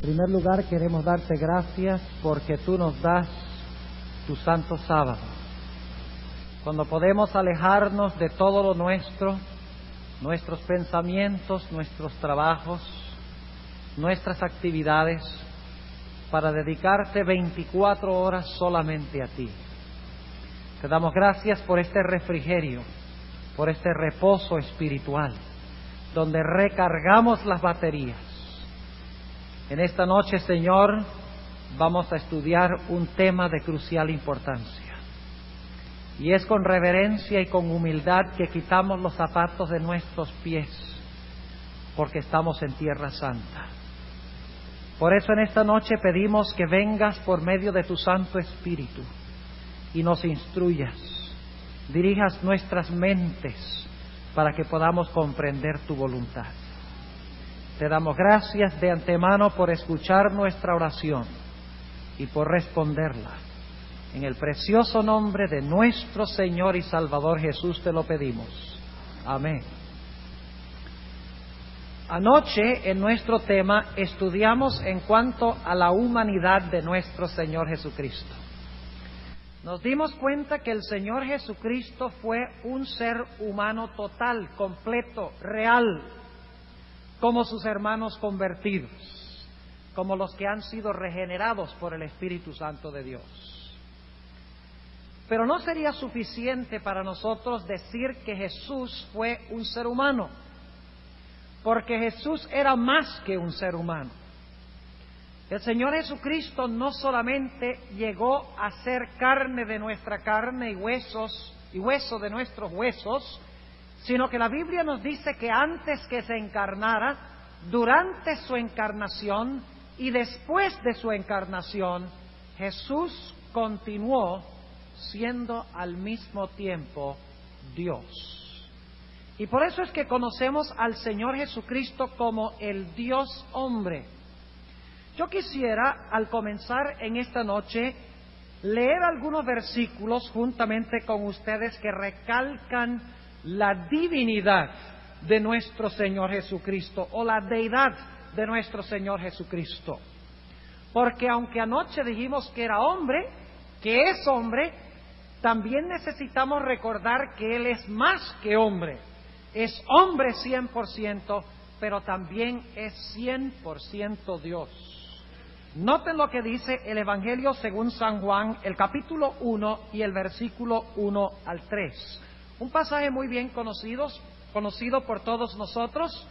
En primer lugar, queremos darte gracias porque tú nos das tu santo sábado, cuando podemos alejarnos de todo lo nuestro, nuestros pensamientos, nuestros trabajos, nuestras actividades, para dedicarte 24 horas solamente a ti. Te damos gracias por este refrigerio, por este reposo espiritual, donde recargamos las baterías. En esta noche, Señor, vamos a estudiar un tema de crucial importancia. Y es con reverencia y con humildad que quitamos los zapatos de nuestros pies, porque estamos en tierra santa. Por eso en esta noche pedimos que vengas por medio de tu Santo Espíritu y nos instruyas, dirijas nuestras mentes para que podamos comprender tu voluntad. Te damos gracias de antemano por escuchar nuestra oración y por responderla. En el precioso nombre de nuestro Señor y Salvador Jesús te lo pedimos. Amén. Anoche en nuestro tema estudiamos en cuanto a la humanidad de nuestro Señor Jesucristo. Nos dimos cuenta que el Señor Jesucristo fue un ser humano total, completo, real, como sus hermanos convertidos, como los que han sido regenerados por el Espíritu Santo de Dios. Pero no sería suficiente para nosotros decir que Jesús fue un ser humano, porque Jesús era más que un ser humano. El Señor Jesucristo no solamente llegó a ser carne de nuestra carne y hueso de nuestros huesos, sino que la Biblia nos dice que antes que se encarnara, durante su encarnación y después de su encarnación, Jesús continuó siendo al mismo tiempo Dios. Y por eso es que conocemos al Señor Jesucristo como el Dios hombre. Yo quisiera, al comenzar en esta noche, leer algunos versículos juntamente con ustedes que recalcan la divinidad de nuestro Señor Jesucristo o la deidad de nuestro Señor Jesucristo. Porque aunque anoche dijimos que era hombre, que es hombre, también necesitamos recordar que Él es más que hombre. Es hombre 100%, pero también es 100% Dios. Noten lo que dice el Evangelio según San Juan, el capítulo 1 y el versículo 1 al 3. Un pasaje muy bien conocido por todos nosotros,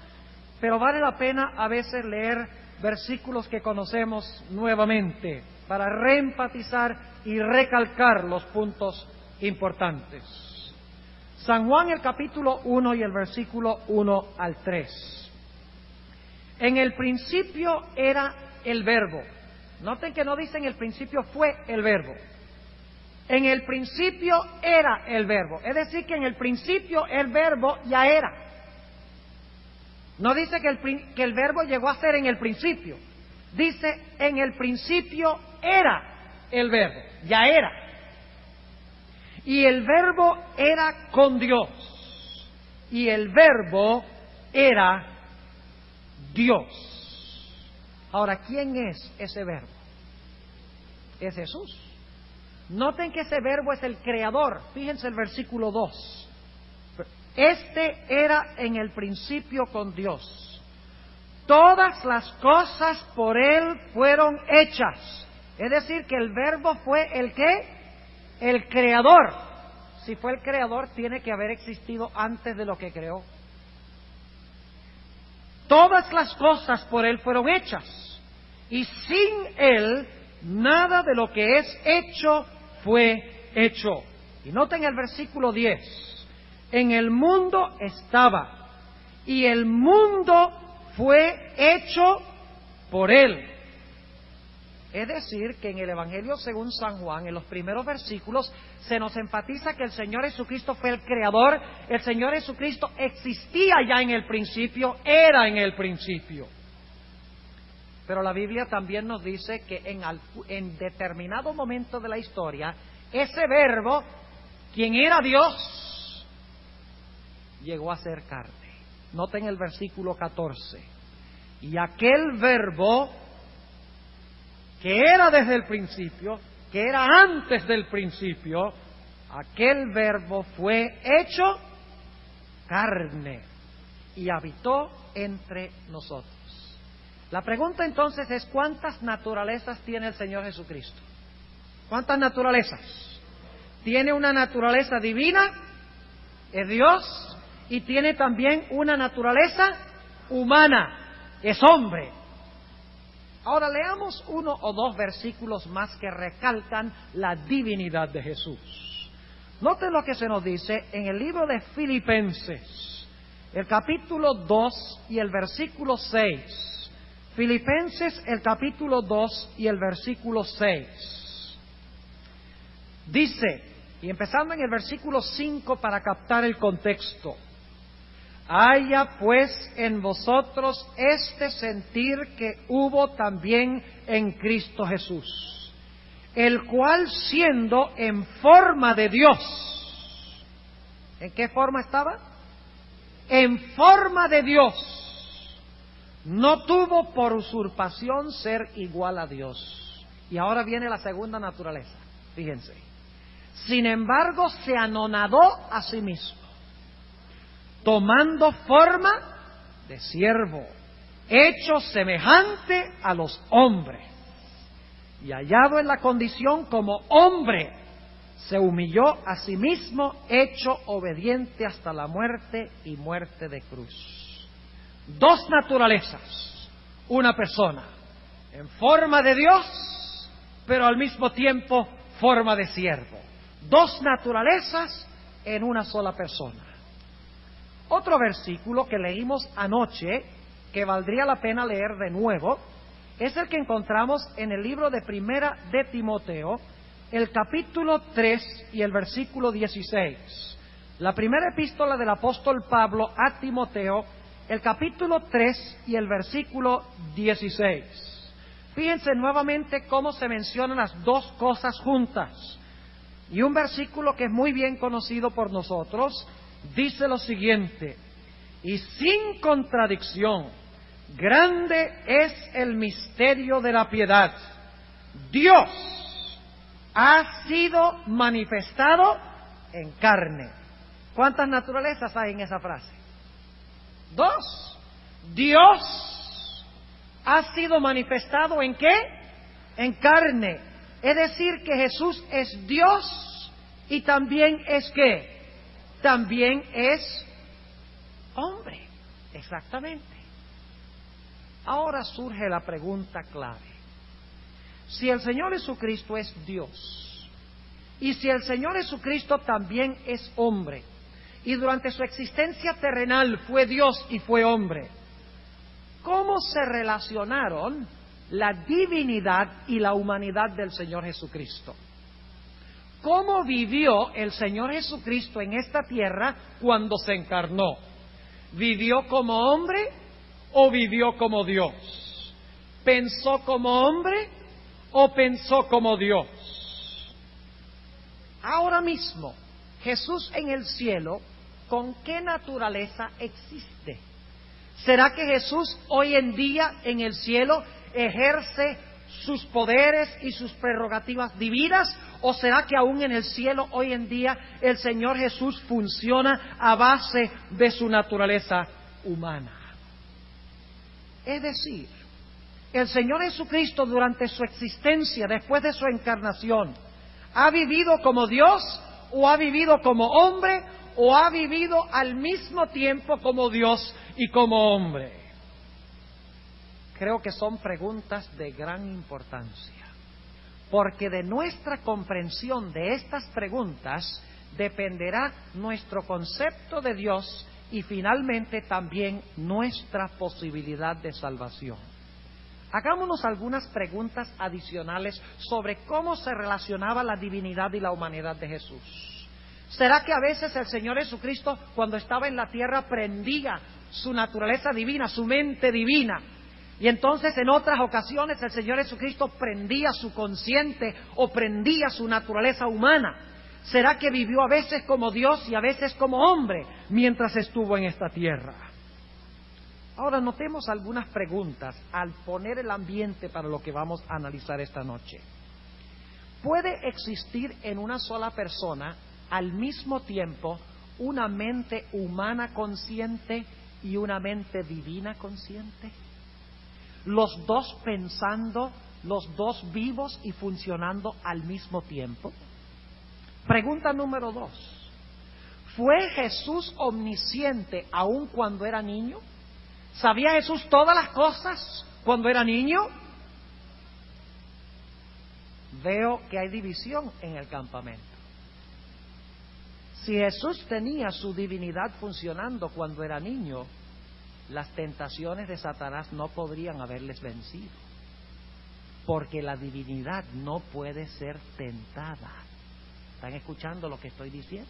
pero vale la pena a veces leer versículos que conocemos nuevamente para reenfatizar y recalcar los puntos importantes. San Juan, el capítulo 1 y el versículo 1 al 3. En el principio era el Verbo. Noten que no dice en el principio fue el Verbo. En el principio era el Verbo. Es decir, que en el principio el Verbo ya era. No dice que el Verbo llegó a ser en el principio. Dice, en el principio era el Verbo. Ya era. Y el Verbo era con Dios. Y el Verbo era Dios. Ahora, ¿quién es ese Verbo? Es Jesús. Noten que ese Verbo es el Creador. Fíjense el versículo 2. Este era en el principio con Dios. Todas las cosas por Él fueron hechas. Es decir, que el Verbo fue el ¿qué? El Creador. Si fue el Creador, tiene que haber existido antes de lo que creó. Todas las cosas por Él fueron hechas. Y sin Él, nada de lo que es hecho fue hecho. Y noten el versículo 10. En el mundo estaba, y el mundo fue hecho por Él. Es decir, que en el Evangelio según San Juan, en los primeros versículos, se nos enfatiza que el Señor Jesucristo fue el Creador. El Señor Jesucristo existía ya en el principio, era en el principio. Pero la Biblia también nos dice que en determinado momento de la historia, ese Verbo, quien era Dios, llegó a ser carne. Noten el versículo 14. Y aquel Verbo que era desde el principio, que era antes del principio, aquel verbo fue hecho carne y habitó entre nosotros. La pregunta entonces es, ¿cuántas naturalezas tiene el Señor Jesucristo? ¿Cuántas naturalezas? Tiene una naturaleza divina, es Dios, y tiene también una naturaleza humana, es hombre. Ahora leamos uno o dos versículos más que recalcan la divinidad de Jesús. Noten lo que se nos dice en el libro de Filipenses, el capítulo 2 y el versículo 6. Filipenses, el capítulo 2 y el versículo 6. Dice, y empezando en el versículo 5 para captar el contexto: haya pues en vosotros este sentir que hubo también en Cristo Jesús, el cual siendo en forma de Dios, ¿en qué forma estaba? En forma de Dios, no tuvo por usurpación ser igual a Dios. Y ahora viene la segunda naturaleza, fíjense. Sin embargo, se anonadó a sí mismo, tomando forma de siervo, hecho semejante a los hombres, y hallado en la condición como hombre, se humilló a sí mismo, hecho obediente hasta la muerte y muerte de cruz. Dos naturalezas, una persona, en forma de Dios, pero al mismo tiempo forma de siervo. Dos naturalezas en una sola persona. Otro versículo que leímos anoche, que valdría la pena leer de nuevo, es el que encontramos en el libro de Primera de Timoteo, el capítulo 3 y el versículo 16. La primera epístola del apóstol Pablo a Timoteo, el capítulo 3 y el versículo 16. Fíjense nuevamente cómo se mencionan las dos cosas juntas. Y un versículo que es muy bien conocido por nosotros dice lo siguiente: y sin contradicción, grande es el misterio de la piedad. Dios ha sido manifestado en carne. ¿Cuántas naturalezas hay en esa frase? Dos. Dios ha sido manifestado ¿en qué? En carne. Es decir, que Jesús es Dios y también es ¿qué? También es hombre. Exactamente. Ahora surge la pregunta clave. Si el Señor Jesucristo es Dios, y si el Señor Jesucristo también es hombre, y durante su existencia terrenal fue Dios y fue hombre, ¿cómo se relacionaron la divinidad y la humanidad del Señor Jesucristo? ¿Cómo vivió el Señor Jesucristo en esta tierra cuando se encarnó? ¿Vivió como hombre o vivió como Dios? ¿Pensó como hombre o pensó como Dios? Ahora mismo, Jesús en el cielo, ¿con qué naturaleza existe? ¿Será que Jesús hoy en día en el cielo ejerce sus poderes y sus prerrogativas divinas? ¿O será que aún en el cielo hoy en día el Señor Jesús funciona a base de su naturaleza humana? Es decir, el Señor Jesucristo durante su existencia, después de su encarnación, ¿ha vivido como Dios o ha vivido como hombre o ha vivido al mismo tiempo como Dios y como hombre? Creo que son preguntas de gran importancia, porque de nuestra comprensión de estas preguntas dependerá nuestro concepto de Dios y finalmente también nuestra posibilidad de salvación. Hagámonos algunas preguntas adicionales sobre cómo se relacionaba la divinidad y la humanidad de Jesús. ¿Será que a veces el Señor Jesucristo, cuando estaba en la tierra, prendía su naturaleza divina, su mente divina? Y entonces en otras ocasiones el Señor Jesucristo prendía su consciente o prendía su naturaleza humana. ¿Será que vivió a veces como Dios y a veces como hombre mientras estuvo en esta tierra? Ahora notemos algunas preguntas al poner el ambiente para lo que vamos a analizar esta noche. ¿Puede existir en una sola persona al mismo tiempo una mente humana consciente y una mente divina consciente? ¿Los dos pensando, los dos vivos y funcionando al mismo tiempo? Pregunta número 2. ¿Fue Jesús omnisciente aun cuando era niño? ¿Sabía Jesús todas las cosas cuando era niño? Veo que hay división en el campamento. Si Jesús tenía su divinidad funcionando cuando era niño, las tentaciones de Satanás no podrían haberles vencido, porque la divinidad no puede ser tentada. ¿Están escuchando lo que estoy diciendo?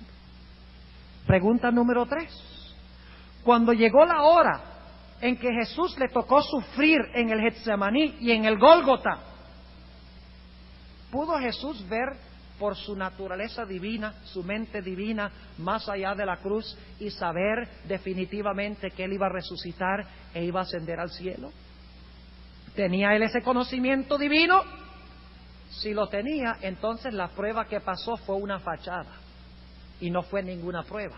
Pregunta número 3. Cuando llegó la hora en que Jesús le tocó sufrir en el Getsemaní y en el Gólgota, ¿pudo Jesús ver por su naturaleza divina, su mente divina, más allá de la cruz y saber definitivamente que Él iba a resucitar e iba a ascender al cielo? ¿Tenía Él ese conocimiento divino? Si lo tenía, entonces la prueba que pasó fue una fachada y no fue ninguna prueba.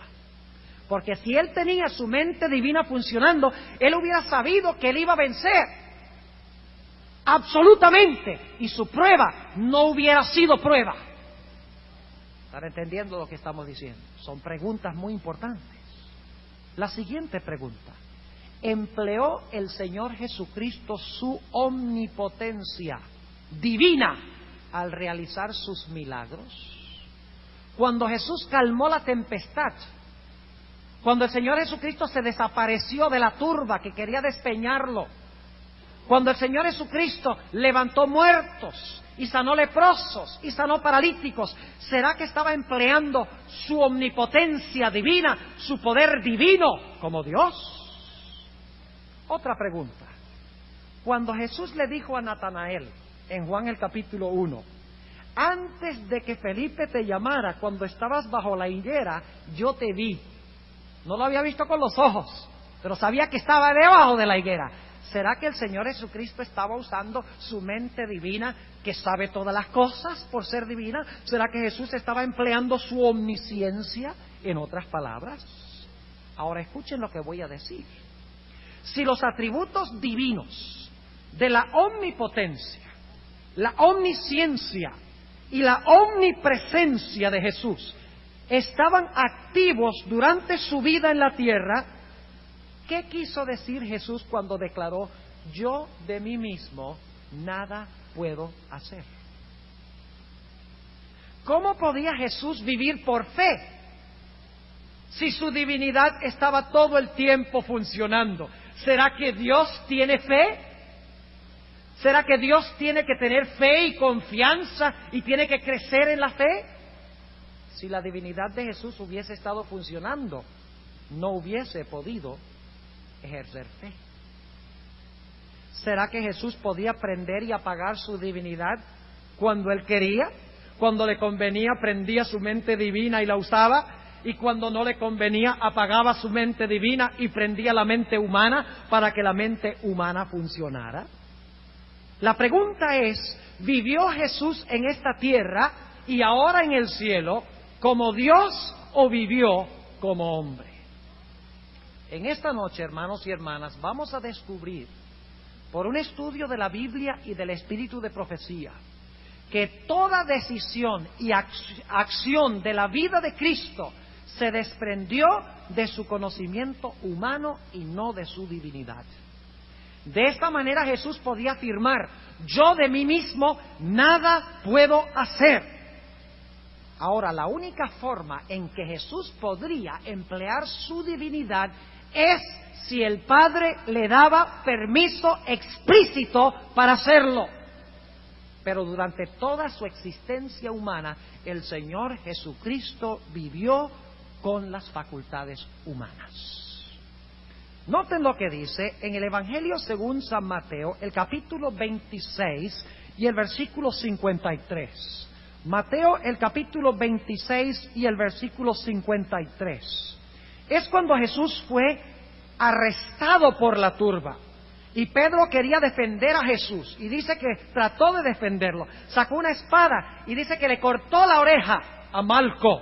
Porque si Él tenía su mente divina funcionando, Él hubiera sabido que Él iba a vencer absolutamente, y su prueba no hubiera sido prueba. ¿Están entendiendo lo que estamos diciendo? Son preguntas muy importantes. La siguiente pregunta: ¿empleó el Señor Jesucristo su omnipotencia divina al realizar sus milagros? Cuando Jesús calmó la tempestad, cuando el Señor Jesucristo se desapareció de la turba que quería despeñarlo, cuando el Señor Jesucristo levantó muertos y sanó leprosos y sanó paralíticos, ¿será que estaba empleando su omnipotencia divina, su poder divino como Dios? Otra pregunta. Cuando Jesús le dijo a Natanael en Juan el capítulo 1, antes de que Felipe te llamara, cuando estabas bajo la higuera, yo te vi. No lo había visto con los ojos, pero sabía que estaba debajo de la higuera. ¿Será que el Señor Jesucristo estaba usando su mente divina, que sabe todas las cosas por ser divina? ¿Será que Jesús estaba empleando su omnisciencia, en otras palabras? Ahora escuchen lo que voy a decir. Si los atributos divinos de la omnipotencia, la omnisciencia y la omnipresencia de Jesús estaban activos durante su vida en la tierra, ¿qué quiso decir Jesús cuando declaró: yo de mí mismo nada puedo hacer? ¿Cómo podía Jesús vivir por fe si su divinidad estaba todo el tiempo funcionando? ¿Será que Dios tiene fe? ¿Será que Dios tiene que tener fe y confianza y tiene que crecer en la fe? Si la divinidad de Jesús hubiese estado funcionando, no hubiese podido ejercer fe. ¿Será que Jesús podía prender y apagar su divinidad cuando Él quería? Cuando le convenía, prendía su mente divina y la usaba, y cuando no le convenía, apagaba su mente divina y prendía la mente humana para que la mente humana funcionara. La pregunta es: ¿vivió Jesús en esta tierra y ahora en el cielo como Dios o vivió como hombre? En esta noche, hermanos y hermanas, vamos a descubrir, por un estudio de la Biblia y del espíritu de profecía, que toda decisión y acción de la vida de Cristo se desprendió de su conocimiento humano y no de su divinidad. De esta manera Jesús podía afirmar: yo de mí mismo nada puedo hacer. Ahora, la única forma en que Jesús podría emplear su divinidad es si el Padre le daba permiso explícito para hacerlo. Pero durante toda su existencia humana, el Señor Jesucristo vivió con las facultades humanas. Noten lo que dice en el Evangelio según San Mateo, el capítulo 26 y el versículo 53. Mateo, el capítulo 26 y el versículo 53. Es cuando Jesús fue arrestado por la turba. Y Pedro quería defender a Jesús, y dice que trató de defenderlo. Sacó una espada y dice que le cortó la oreja a Malco.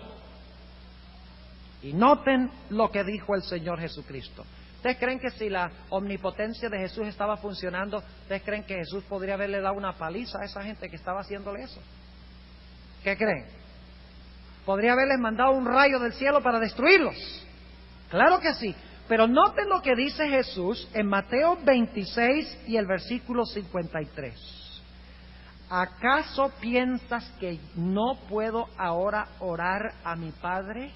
Y noten lo que dijo el Señor Jesucristo. ¿Ustedes creen que si la omnipotencia de Jesús estaba funcionando, ustedes creen que Jesús podría haberle dado una paliza a esa gente que estaba haciéndole eso? ¿Qué creen? ¿Podría haberles mandado un rayo del cielo para destruirlos? Claro que sí. Pero noten lo que dice Jesús en Mateo 26 y el versículo 53. ¿Acaso piensas que no puedo ahora orar a mi Padre?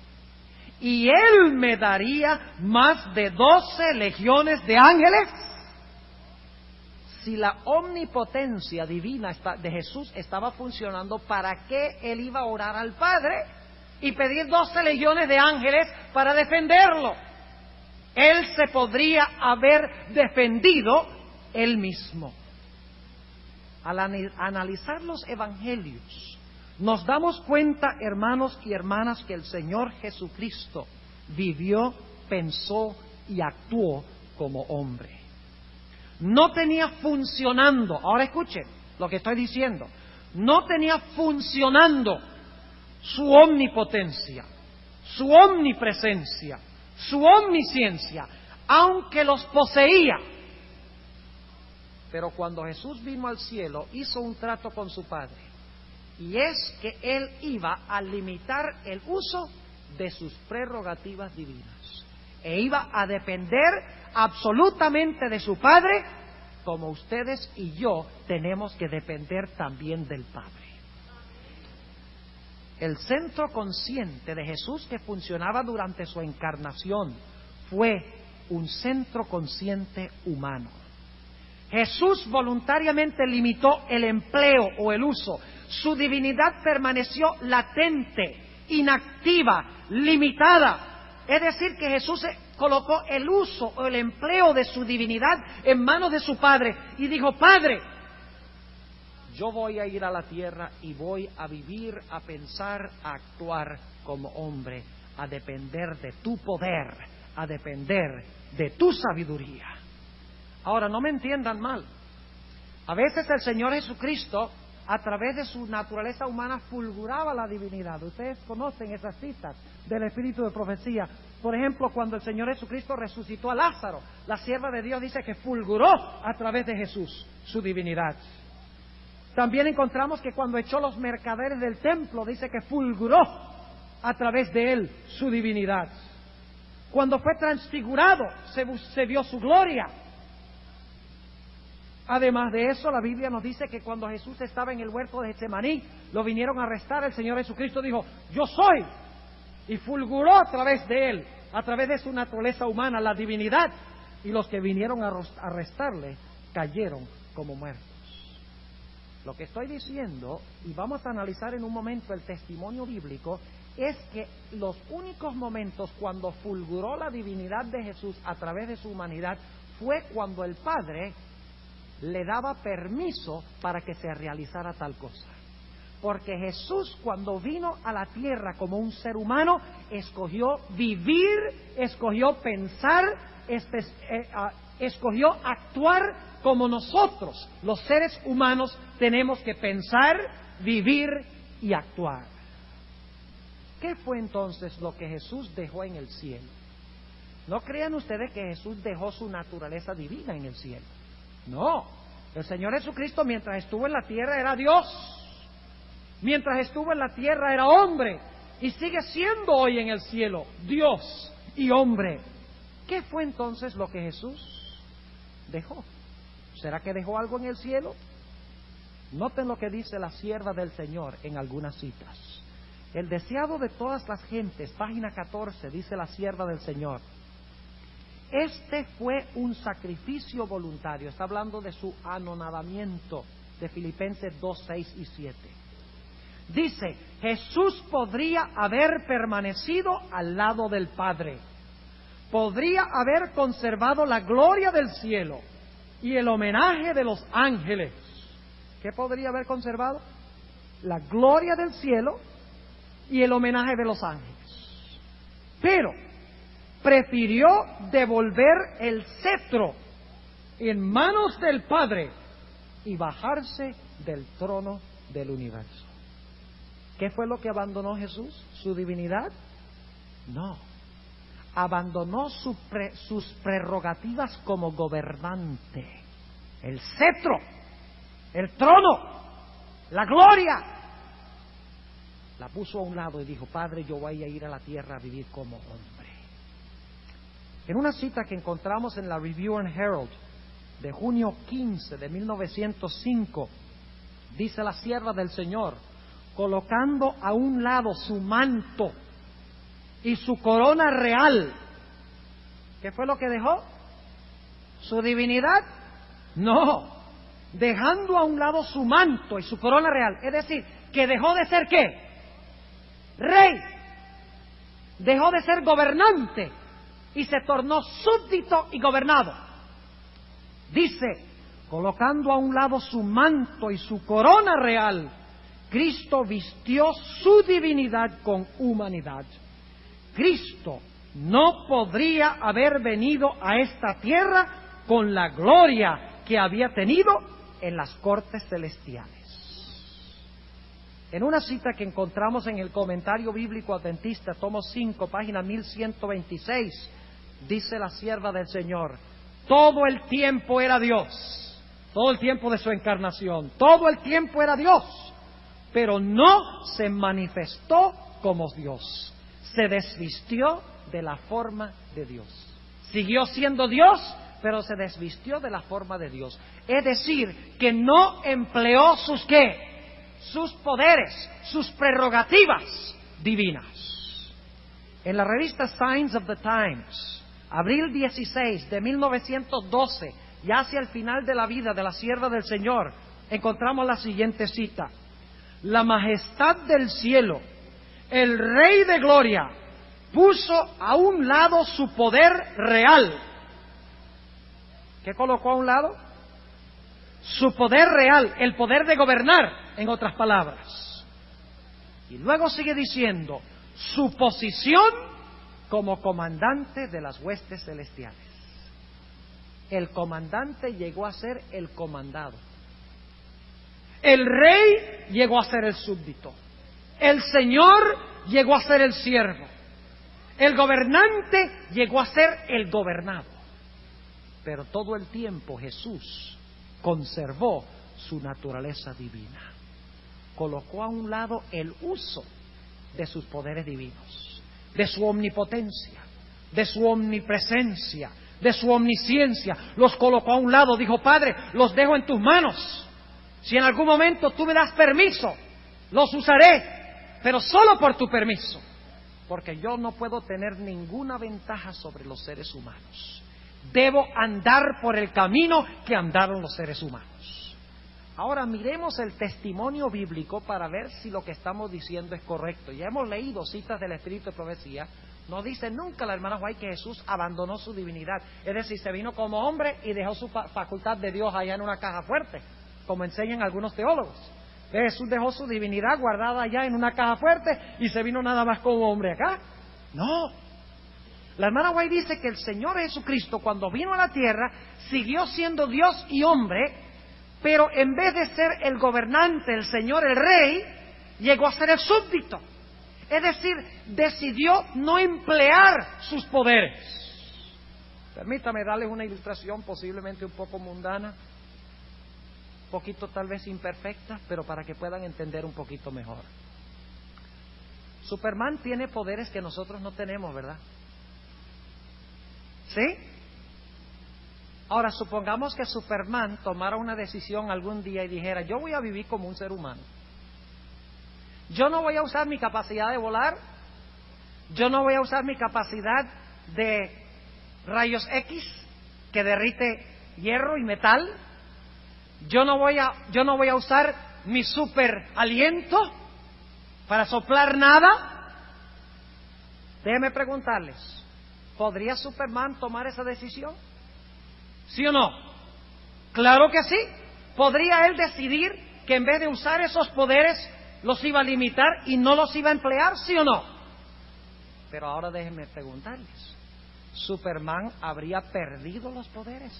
Y Él me daría más de 12 legiones de ángeles. Si la omnipotencia divina de Jesús estaba funcionando, ¿para qué Él iba a orar al Padre y pedir 12 legiones de ángeles para defenderlo? Él se podría haber defendido Él mismo. Al analizar los evangelios, nos damos cuenta, hermanos y hermanas, que el Señor Jesucristo vivió, pensó y actuó como hombre. No tenía funcionando, ahora escuchen lo que estoy diciendo, no tenía funcionando su omnipotencia, su omnipresencia, su omnisciencia, aunque los poseía. Pero cuando Jesús vino al cielo, hizo un trato con su Padre, y es que Él iba a limitar el uso de sus prerrogativas divinas, e iba a depender absolutamente de su Padre, como ustedes y yo tenemos que depender también del Padre. El centro consciente de Jesús que funcionaba durante su encarnación fue un centro consciente humano. Jesús voluntariamente limitó el empleo o el uso. Su divinidad permaneció latente, inactiva, limitada. Es decir, que Jesús colocó el uso o el empleo de su divinidad en manos de su Padre y dijo: Padre, yo voy a ir a la tierra y voy a vivir, a pensar, a actuar como hombre, a depender de tu poder, a depender de tu sabiduría. Ahora, no me entiendan mal. A veces el Señor Jesucristo, a través de su naturaleza humana, fulguraba la divinidad. Ustedes conocen esas citas del Espíritu de Profecía. Por ejemplo, cuando el Señor Jesucristo resucitó a Lázaro, la sierva de Dios dice que fulguró a través de Jesús su divinidad. También encontramos que cuando echó los mercaderes del templo, dice que fulguró a través de él su divinidad. Cuando fue transfigurado, se vio su gloria. Además de eso, la Biblia nos dice que cuando Jesús estaba en el huerto de Getsemaní, lo vinieron a arrestar. El Señor Jesucristo dijo: yo soy, y fulguró a través de él, a través de su naturaleza humana, la divinidad, y los que vinieron a arrestarle cayeron como muertos. Lo que estoy diciendo, y vamos a analizar en un momento el testimonio bíblico, es que los únicos momentos cuando fulguró la divinidad de Jesús a través de su humanidad fue cuando el Padre le daba permiso para que se realizara tal cosa. Porque Jesús, cuando vino a la tierra como un ser humano, escogió vivir, escogió pensar, escogió actuar como nosotros, los seres humanos, tenemos que pensar, vivir y actuar. ¿Qué fue entonces lo que Jesús dejó en el cielo? No crean ustedes que Jesús dejó su naturaleza divina en el cielo. No, el Señor Jesucristo, mientras estuvo en la tierra, era Dios. Mientras estuvo en la tierra era hombre, y sigue siendo hoy en el cielo Dios y hombre. ¿Qué fue entonces lo que Jesús dejó? ¿Será que dejó algo en el cielo? Noten lo que dice la sierva del Señor en algunas citas. El deseado de todas las gentes, página 14, dice la sierva del Señor: este fue un sacrificio voluntario. Está hablando de su anonadamiento, de Filipenses 2, 6 y 7. Dice: Jesús podría haber permanecido al lado del Padre, podría haber conservado la gloria del cielo y el homenaje de los ángeles. ¿Qué podría haber conservado? La gloria del cielo y el homenaje de los ángeles. Pero prefirió devolver el cetro en manos del Padre y bajarse del trono del universo. ¿Qué fue lo que abandonó Jesús? ¿Su divinidad? No. Abandonó sus prerrogativas como gobernante. El cetro, el trono, la gloria. La puso a un lado y dijo: Padre, yo voy a ir a la tierra a vivir como hombre. En una cita que encontramos en la Review and Herald de junio 15 de 1905, dice la sierva del Señor, colocando a un lado su manto y su corona real. ¿Qué fue lo que dejó? ¿Su divinidad? No, dejando a un lado su manto y su corona real. Es decir, que dejó de ser ¿qué? Rey. Dejó de ser gobernante y se tornó súbdito y gobernado. Dice, colocando a un lado su manto y su corona real, Cristo vistió su divinidad con humanidad. Cristo no podría haber venido a esta tierra con la gloria que había tenido en las cortes celestiales. En una cita que encontramos en el Comentario Bíblico Adventista, tomo 5, página 1126, dice la sierva del Señor: todo el tiempo era Dios, todo el tiempo de su encarnación, todo el tiempo era Dios, pero no se manifestó como Dios, se desvistió de la forma de Dios. Siguió siendo Dios, pero se desvistió de la forma de Dios. Es decir, que no empleó sus ¿qué? Sus poderes, sus prerrogativas divinas. En la revista Signs of the Times, abril 16 de 1912, ya hacia el final de la vida de la sierva del Señor, encontramos la siguiente cita: la majestad del cielo, el Rey de gloria, puso a un lado su poder real. ¿Qué colocó a un lado? Su poder real, el poder de gobernar, en otras palabras. Y luego sigue diciendo, su posición como comandante de las huestes celestiales. El comandante llegó a ser el comandado. El rey llegó a ser el súbdito. El Señor llegó a ser el siervo. El gobernante llegó a ser el gobernado. Pero todo el tiempo Jesús conservó su naturaleza divina. Colocó a un lado el uso de sus poderes divinos, de su omnipotencia, de su omnipresencia, de su omnisciencia. Los colocó a un lado. Dijo: Padre, los dejo en tus manos. Si en algún momento tú me das permiso, los usaré, pero solo por tu permiso, porque yo no puedo tener ninguna ventaja sobre los seres humanos. Debo andar por el camino que andaron los seres humanos. Ahora miremos el testimonio bíblico para ver si lo que estamos diciendo es correcto. Ya hemos leído citas del Espíritu de Profecía. No dice nunca la hermana White que Jesús abandonó su divinidad. Es decir, se vino como hombre y dejó su facultad de Dios allá en una caja fuerte, como enseñan algunos teólogos. Jesús dejó su divinidad guardada allá en una caja fuerte y se vino nada más como hombre acá. No. La hermana White dice que el Señor Jesucristo, cuando vino a la tierra, siguió siendo Dios y hombre, pero en vez de ser el gobernante, el Señor, el Rey, llegó a ser el súbdito. Es decir, decidió no emplear sus poderes. Permítame darles una ilustración posiblemente un poco mundana, un poquito tal vez imperfecta, pero para que puedan entender un poquito mejor. Superman tiene poderes que nosotros no tenemos, ¿verdad? ¿Sí? Ahora, supongamos que Superman tomara una decisión algún día y dijera: yo voy a vivir como un ser humano. Yo no voy a usar mi capacidad de volar. Yo no voy a usar mi capacidad de rayos X que derrite hierro y metal. Yo no voy a usar mi super aliento para soplar nada. Déjenme preguntarles, ¿podría Superman tomar esa decisión? ¿Sí o no? Claro que sí. ¿Podría él decidir que en vez de usar esos poderes los iba a limitar y no los iba a emplear? ¿Sí o no? Pero ahora déjenme preguntarles, Superman habría perdido los poderes.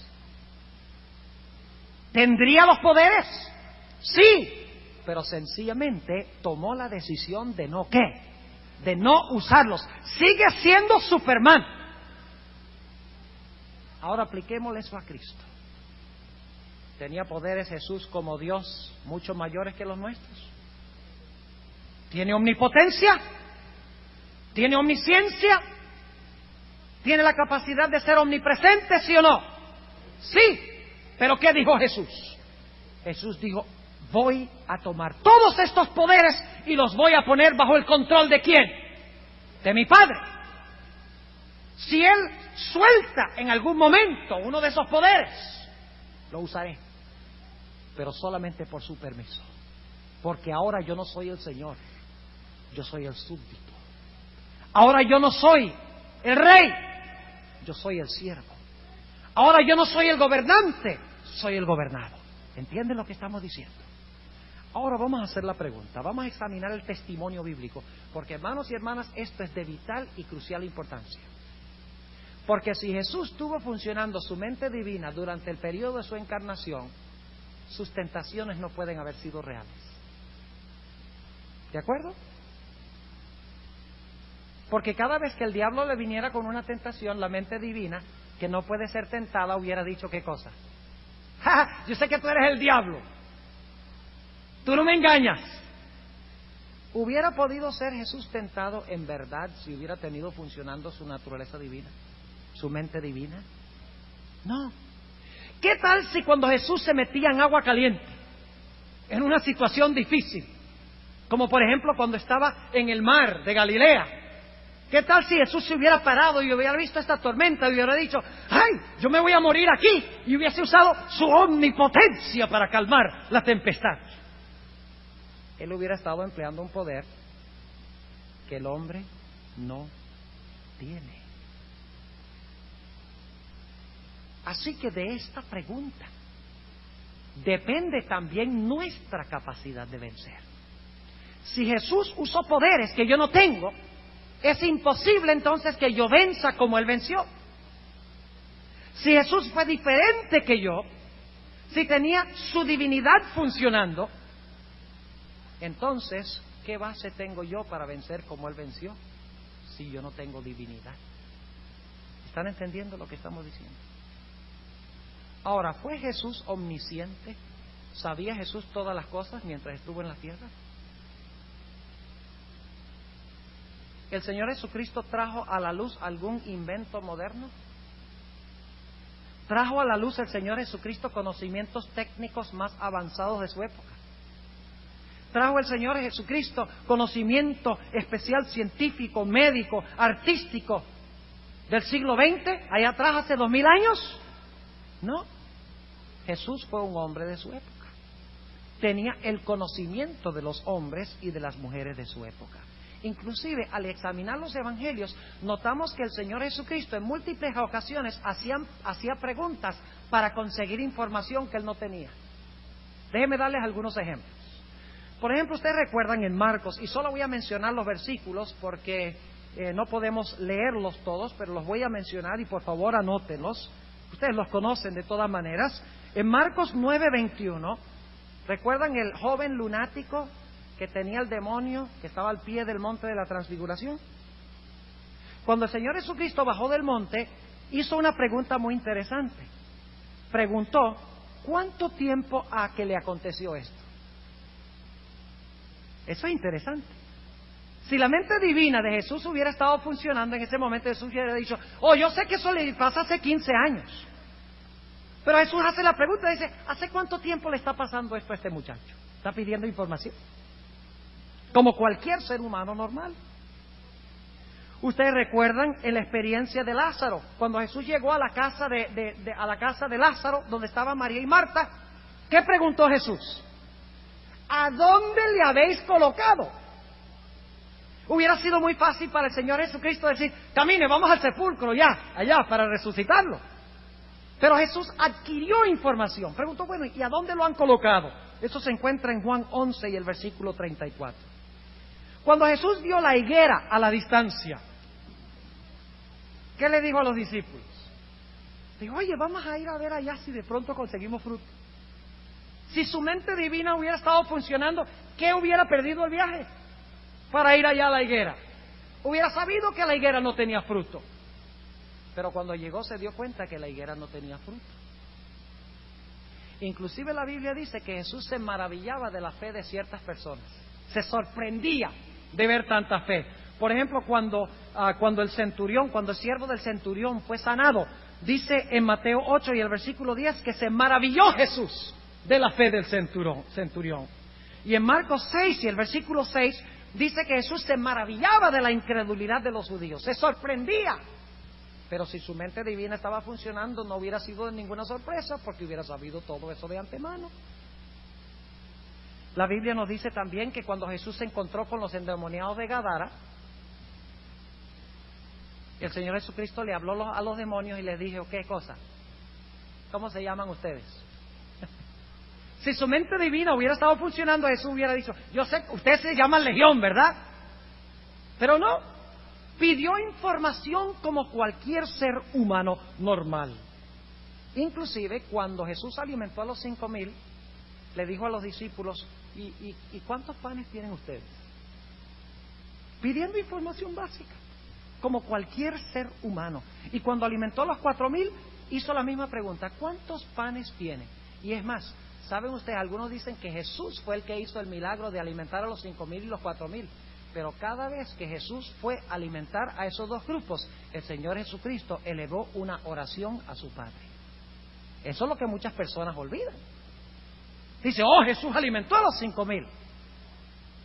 ¿Tendría los poderes? Sí, pero sencillamente tomó la decisión de no ¿qué? De no usarlos. Sigue siendo Superman. Ahora apliquémosle eso a Cristo. ¿Tenía poderes Jesús como Dios mucho mayores que los nuestros? ¿Tiene omnipotencia? ¿Tiene omnisciencia? ¿Tiene la capacidad de ser omnipresente, sí o no? Sí, pero ¿qué dijo Jesús? Jesús dijo, voy a tomar todos estos poderes y los voy a poner bajo el control ¿de quién? De mi Padre. Si Él suelta en algún momento uno de esos poderes, lo usaré, pero solamente por su permiso, porque ahora yo no soy el Señor, yo soy el súbdito. Ahora yo no soy el rey, yo soy el siervo. Ahora yo no soy el gobernante, soy el gobernado. ¿Entienden lo que estamos diciendo? Ahora vamos a hacer la pregunta, vamos a examinar el testimonio bíblico, porque hermanos y hermanas, esto es de vital y crucial importancia. Porque si Jesús estuvo funcionando su mente divina durante el periodo de su encarnación, sus tentaciones no pueden haber sido reales. ¿De acuerdo? Porque cada vez que el diablo le viniera con una tentación, la mente divina, que no puede ser tentada, hubiera dicho ¿qué cosa? ¡Ja! Yo sé que tú eres el diablo. Tú no me engañas. ¿Hubiera podido ser Jesús tentado en verdad si hubiera tenido funcionando su naturaleza divina? ¿Su mente divina? No. ¿Qué tal si cuando Jesús se metía en agua caliente, en una situación difícil, como por ejemplo cuando estaba en el mar de Galilea, qué tal si Jesús se hubiera parado y hubiera visto esta tormenta y hubiera dicho, ¡ay, yo me voy a morir aquí! Y hubiese usado su omnipotencia para calmar la tempestad. Él hubiera estado empleando un poder que el hombre no tiene. Así que de esta pregunta depende también nuestra capacidad de vencer. Si Jesús usó poderes que yo no tengo, es imposible entonces que yo venza como Él venció. Si Jesús fue diferente que yo, si tenía su divinidad funcionando, entonces, ¿qué base tengo yo para vencer como Él venció? Si yo no tengo divinidad. ¿Están entendiendo lo que estamos diciendo? Ahora, ¿fue Jesús omnisciente? ¿Sabía Jesús todas las cosas mientras estuvo en la tierra? ¿El Señor Jesucristo trajo a la luz algún invento moderno? ¿Trajo a la luz el Señor Jesucristo conocimientos técnicos más avanzados de su época? ¿Trajo el Señor Jesucristo conocimiento especial científico, médico, artístico del siglo XX, allá atrás hace 2000 años? No. Jesús fue un hombre de su época. Tenía el conocimiento de los hombres y de las mujeres de su época. Inclusive, al examinar los evangelios, notamos que el Señor Jesucristo en múltiples ocasiones hacía preguntas para conseguir información que Él no tenía. Déjenme darles algunos ejemplos. Por ejemplo, ustedes recuerdan en Marcos, y solo voy a mencionar los versículos porque no podemos leerlos todos, pero los voy a mencionar y por favor anótenlos. Ustedes los conocen de todas maneras. En Marcos 9:21, ¿recuerdan el joven lunático que tenía el demonio, que estaba al pie del monte de la transfiguración? Cuando el Señor Jesucristo bajó del monte, hizo una pregunta muy interesante. Preguntó, ¿cuánto tiempo a que le aconteció esto? Eso es interesante. Si la mente divina de Jesús hubiera estado funcionando en ese momento, Jesús hubiera dicho, oh, yo sé que eso le pasa hace 15 años. Pero Jesús hace la pregunta y dice, ¿hace cuánto tiempo le está pasando esto a este muchacho? Está pidiendo información. Como cualquier ser humano normal. Ustedes recuerdan en la experiencia de Lázaro, cuando Jesús llegó a la casa a la casa de Lázaro, donde estaban María y Marta, ¿qué preguntó Jesús? ¿A dónde le habéis colocado? Hubiera sido muy fácil para el Señor Jesucristo decir, camine, vamos al sepulcro ya, allá, para resucitarlo. Pero Jesús adquirió información. Preguntó, bueno, ¿y a dónde lo han colocado? Eso se encuentra en Juan 11 y el versículo 34. Cuando Jesús vio la higuera a la distancia, ¿qué le dijo a los discípulos? Dijo, oye, vamos a ir a ver allá si de pronto conseguimos fruto. Si su mente divina hubiera estado funcionando, ¿qué hubiera perdido el viaje para ir allá a la higuera? Hubiera sabido que la higuera no tenía fruto. Pero cuando llegó se dio cuenta que la higuera no tenía fruto. Inclusive la Biblia dice que Jesús se maravillaba de la fe de ciertas personas. Se sorprendía de ver tanta fe. Por ejemplo, cuando el siervo del centurión fue sanado, dice en Mateo 8 y el versículo 10 que se maravilló Jesús de la fe del centurión. Y en Marcos 6 y el versículo 6 dice que Jesús se maravillaba de la incredulidad de los judíos, se sorprendía. Pero si su mente divina estaba funcionando, no hubiera sido de ninguna sorpresa, porque hubiera sabido todo eso de antemano. La Biblia nos dice también que cuando Jesús se encontró con los endemoniados de Gadara, el Señor Jesucristo le habló a los demonios y les dijo, ¿qué cosa? ¿Cómo se llaman ustedes? Si su mente divina hubiera estado funcionando, Jesús hubiera dicho, yo sé, ustedes se llaman Legión, ¿verdad? Pero no. Pidió información como cualquier ser humano normal. Inclusive cuando Jesús alimentó a los 5,000, le dijo a los discípulos, ¿y cuántos panes tienen ustedes? Pidiendo información básica, como cualquier ser humano. Y cuando alimentó a los 4,000, hizo la misma pregunta, ¿cuántos panes tienen? Y es más, ¿saben ustedes? Algunos dicen que Jesús fue el que hizo el milagro de alimentar a los 5,000 y los 4,000. Pero cada vez que Jesús fue a alimentar a esos dos grupos, el Señor Jesucristo elevó una oración a su Padre. Eso es lo que muchas personas olvidan. Dice, oh, Jesús alimentó a los 5,000.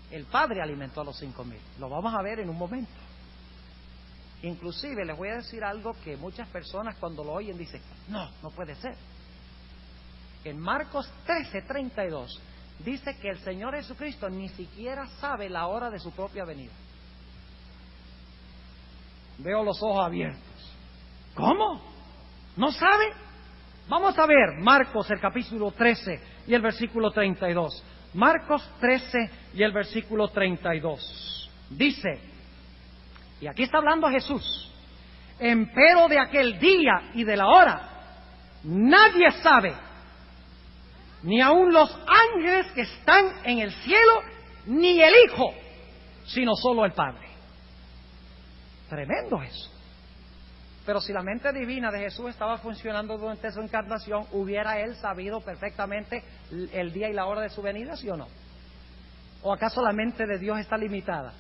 El Padre alimentó a los 5,000. Lo vamos a ver en un momento. Inclusive les voy a decir algo que muchas personas cuando lo oyen dicen, no puede ser. En Marcos 13:32 dice que el Señor Jesucristo ni siquiera sabe la hora de su propia venida. Veo los ojos abiertos. ¿Cómo? ¿No sabe? Vamos a ver Marcos el capítulo 13 y el versículo 32. Marcos 13 y el versículo 32. Dice, y aquí está hablando Jesús, empero de aquel día y de la hora nadie sabe, ni aun los ángeles que están en el cielo, ni el Hijo, sino solo el Padre. Tremendo eso. Pero si la mente divina de Jesús estaba funcionando durante su encarnación, ¿hubiera Él sabido perfectamente el día y la hora de su venida, sí o no? ¿O acaso la mente de Dios está limitada?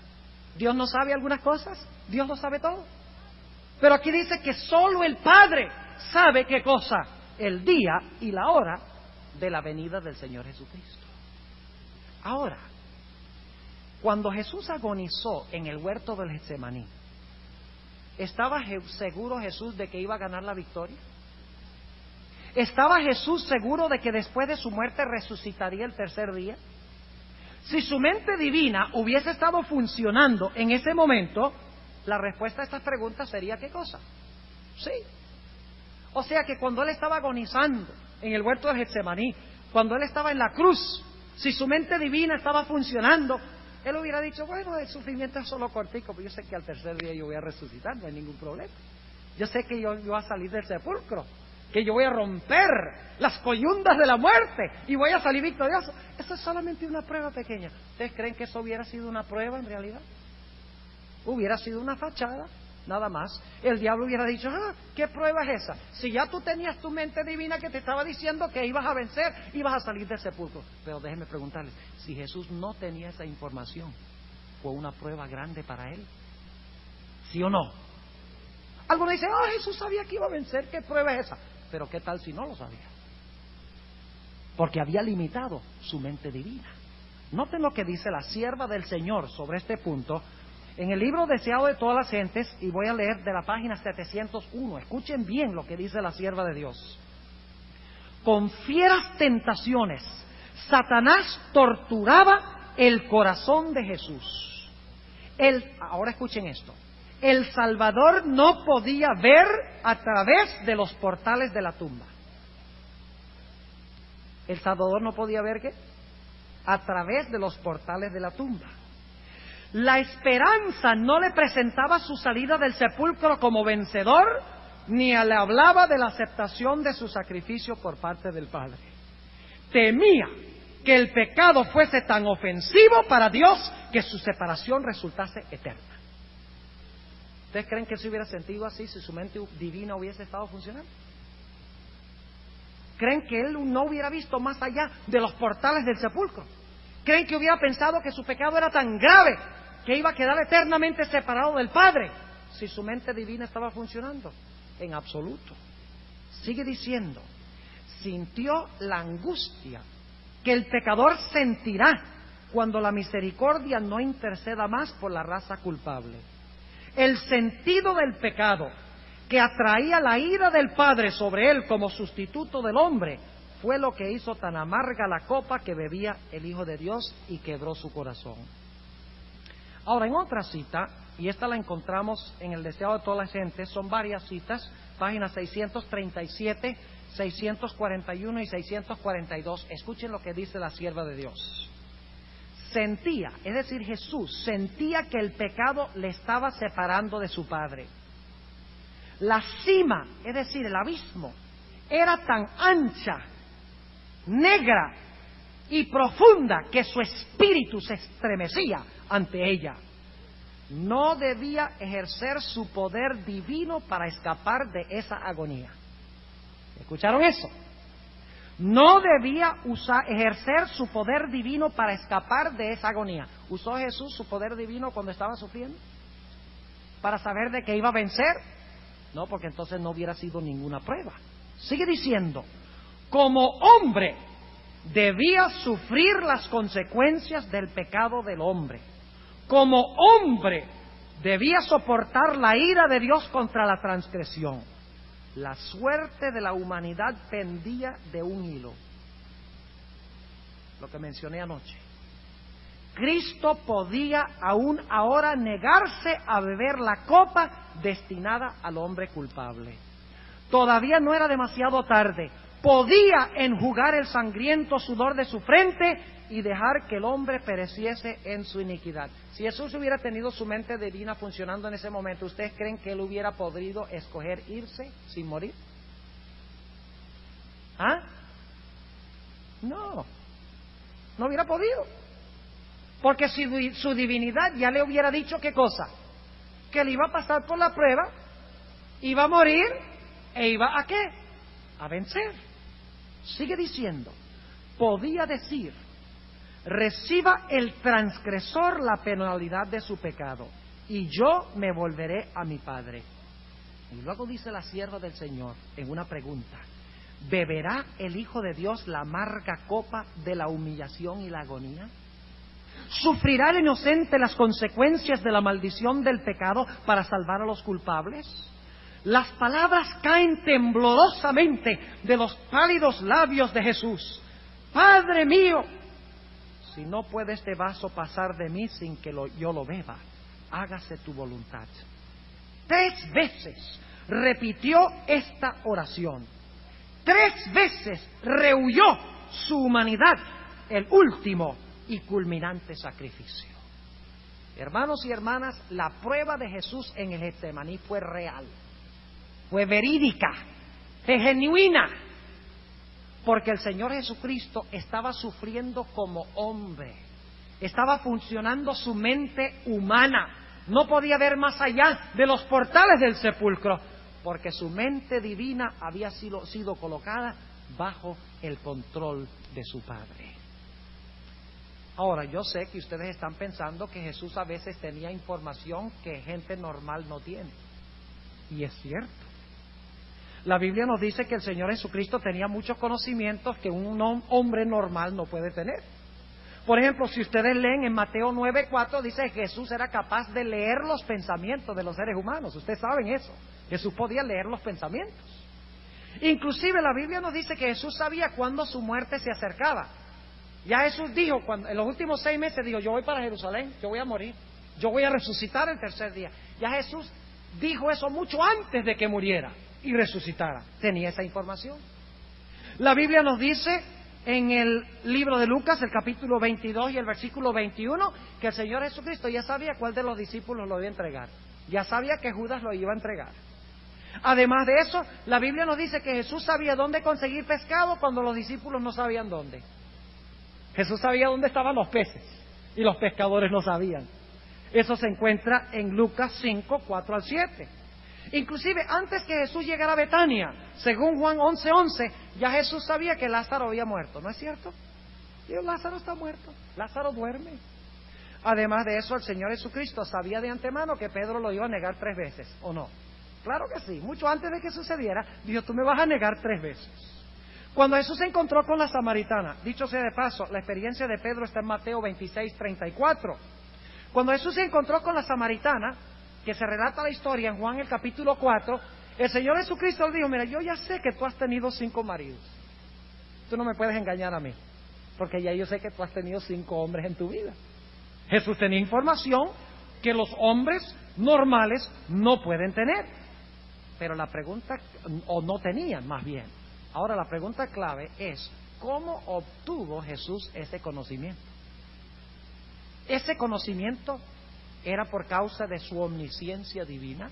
¿Dios no sabe algunas cosas? ¿Dios lo sabe todo? Pero aquí dice que solo el Padre sabe qué cosa, el día y la hora de la venida del Señor Jesucristo. Ahora, cuando Jesús agonizó en el huerto del Getsemaní, ¿estaba seguro Jesús de que iba a ganar la victoria? ¿Estaba Jesús seguro de que después de su muerte resucitaría el tercer día? Si su mente divina hubiese estado funcionando en ese momento, la respuesta a estas preguntas sería ¿qué cosa? Sí. O sea que cuando Él estaba agonizando en el huerto del Getsemaní, cuando Él estaba en la cruz, si su mente divina estaba funcionando, Él hubiera dicho, bueno, el sufrimiento es solo cortico, pero yo sé que al tercer día yo voy a resucitar, no hay ningún problema. Yo sé que yo voy a salir del sepulcro, que yo voy a romper las coyundas de la muerte y voy a salir victorioso. Eso es solamente una prueba pequeña. ¿Ustedes creen que eso hubiera sido una prueba en realidad? Hubiera sido una fachada, nada más. El diablo hubiera dicho, ¿qué prueba es esa? Si ya tú tenías tu mente divina que te estaba diciendo que ibas a vencer, ibas a salir del sepulcro. Pero déjenme preguntarles, si Jesús no tenía esa información, ¿fue una prueba grande para Él? ¿Sí o no? Algunos dicen, Jesús sabía que iba a vencer, ¿qué prueba es esa? Pero ¿qué tal si no lo sabía? Porque había limitado su mente divina. Noten lo que dice la sierva del Señor sobre este punto en el libro Deseado de todas las gentes, y voy a leer de la página 701. Escuchen bien lo que dice la sierva de Dios. Con fieras tentaciones, Satanás torturaba el corazón de Jesús. Ahora escuchen esto. El Salvador no podía ver a través de los portales de la tumba. ¿El Salvador no podía ver qué? A través de los portales de la tumba. La esperanza no le presentaba su salida del sepulcro como vencedor, ni le hablaba de la aceptación de su sacrificio por parte del Padre. Temía que el pecado fuese tan ofensivo para Dios que su separación resultase eterna. ¿Ustedes creen que él se hubiera sentido así si su mente divina hubiese estado funcionando? ¿Creen que él no hubiera visto más allá de los portales del sepulcro? ¿Creen que hubiera pensado que su pecado era tan grave que iba a quedar eternamente separado del Padre si su mente divina estaba funcionando? En absoluto. Sigue diciendo, sintió la angustia que el pecador sentirá cuando la misericordia no interceda más por la raza culpable. El sentido del pecado que atraía la ira del Padre sobre él como sustituto del hombre fue lo que hizo tan amarga la copa que bebía el Hijo de Dios y quebró su corazón. Ahora, en otra cita, y esta la encontramos en el Deseado de toda la gente, son varias citas, páginas 637, 641 y 642. Escuchen lo que dice la sierva de Dios. Sentía, es decir, Jesús sentía que el pecado le estaba separando de su Padre. La cima, es decir, el abismo, era tan ancha, negra y profunda que su espíritu se estremecía ante ella. No debía ejercer su poder divino para escapar de esa agonía. ¿Escucharon eso? No debía ejercer su poder divino para escapar de esa agonía. ¿Usó Jesús su poder divino cuando estaba sufriendo? ¿Para saber de que iba a vencer? No, porque entonces no hubiera sido ninguna prueba. Sigue diciendo, como hombre debía sufrir las consecuencias del pecado del hombre. Como hombre debía soportar la ira de Dios contra la transgresión. La suerte de la humanidad pendía de un hilo. Lo que mencioné anoche. Cristo podía aún ahora negarse a beber la copa destinada al hombre culpable. Todavía no era demasiado tarde. Podía enjugar el sangriento sudor de su frente y dejar que el hombre pereciese en su iniquidad. Si Jesús hubiera tenido su mente divina funcionando en ese momento, ¿ustedes creen que él hubiera podido escoger irse sin morir? ¿Ah? No, no hubiera podido. Porque si su divinidad ya le hubiera dicho ¿qué cosa? Que él iba a pasar por la prueba, iba a morir e iba ¿a qué? A vencer. Sigue diciendo, podía decir, reciba el transgresor la penalidad de su pecado, y yo me volveré a mi Padre. Y luego dice la sierva del Señor en una pregunta, ¿beberá el Hijo de Dios la amarga copa de la humillación y la agonía? ¿Sufrirá el inocente las consecuencias de la maldición del pecado para salvar a los culpables? Las palabras caen temblorosamente de los pálidos labios de Jesús. Padre mío, si no puede este vaso pasar de mí sin que yo lo beba, hágase tu voluntad. 3 veces repitió esta oración. 3 veces rehuyó su humanidad, el último y culminante sacrificio. Hermanos y hermanas, la prueba de Jesús en el Getsemaní fue real, fue verídica, fue genuina, porque el Señor Jesucristo estaba sufriendo como hombre, estaba funcionando su mente humana, no podía ver más allá de los portales del sepulcro, porque su mente divina había sido colocada bajo el control de su Padre. Ahora, yo sé que ustedes están pensando que Jesús a veces tenía información que gente normal no tiene. Y es cierto. La Biblia nos dice que el Señor Jesucristo tenía muchos conocimientos que un hombre normal no puede tener. Por ejemplo, si ustedes leen en Mateo 9:4, dice que Jesús era capaz de leer los pensamientos de los seres humanos. Ustedes saben eso. Jesús podía leer los pensamientos. Inclusive la Biblia nos dice que Jesús sabía cuándo su muerte se acercaba. Ya Jesús dijo, en los últimos 6 meses, dijo, yo voy para Jerusalén, yo voy a morir, yo voy a resucitar el tercer día. Ya Jesús dijo eso mucho antes de que muriera y resucitara. Tenía esa información. La Biblia nos dice en el libro de Lucas, el capítulo 22 y el versículo 21, que el Señor Jesucristo ya sabía cuál de los discípulos lo iba a entregar. Ya sabía que Judas lo iba a entregar. Además de eso, la Biblia nos dice que Jesús sabía dónde conseguir pescado cuando los discípulos no sabían dónde. Jesús sabía dónde estaban los peces y los pescadores no sabían. Eso se encuentra en Lucas 5, 4 al 7. Inclusive antes que Jesús llegara a Betania, según Juan 11:11, ya Jesús sabía que Lázaro había muerto, ¿no es cierto? Dios, Lázaro está muerto, Lázaro duerme. Además de eso, el Señor Jesucristo sabía de antemano que Pedro lo iba a negar 3 veces, ¿o no? Claro que sí, mucho antes de que sucediera, dijo, tú me vas a negar 3 veces. Cuando Jesús se encontró con la samaritana, dicho sea de paso, la experiencia de Pedro está en Mateo 26:34. Cuando Jesús se encontró con la samaritana, que se relata la historia en Juan el capítulo 4, el Señor Jesucristo le dijo, mira, yo ya sé que tú has tenido 5 maridos. Tú no me puedes engañar a mí, porque ya yo sé que tú has tenido 5 hombres en tu vida. Jesús tenía información que los hombres normales no pueden tener. Pero la pregunta, o no tenían más bien. Ahora la pregunta clave es, ¿cómo obtuvo Jesús ese conocimiento? Ese conocimiento era por causa de su omnisciencia divina.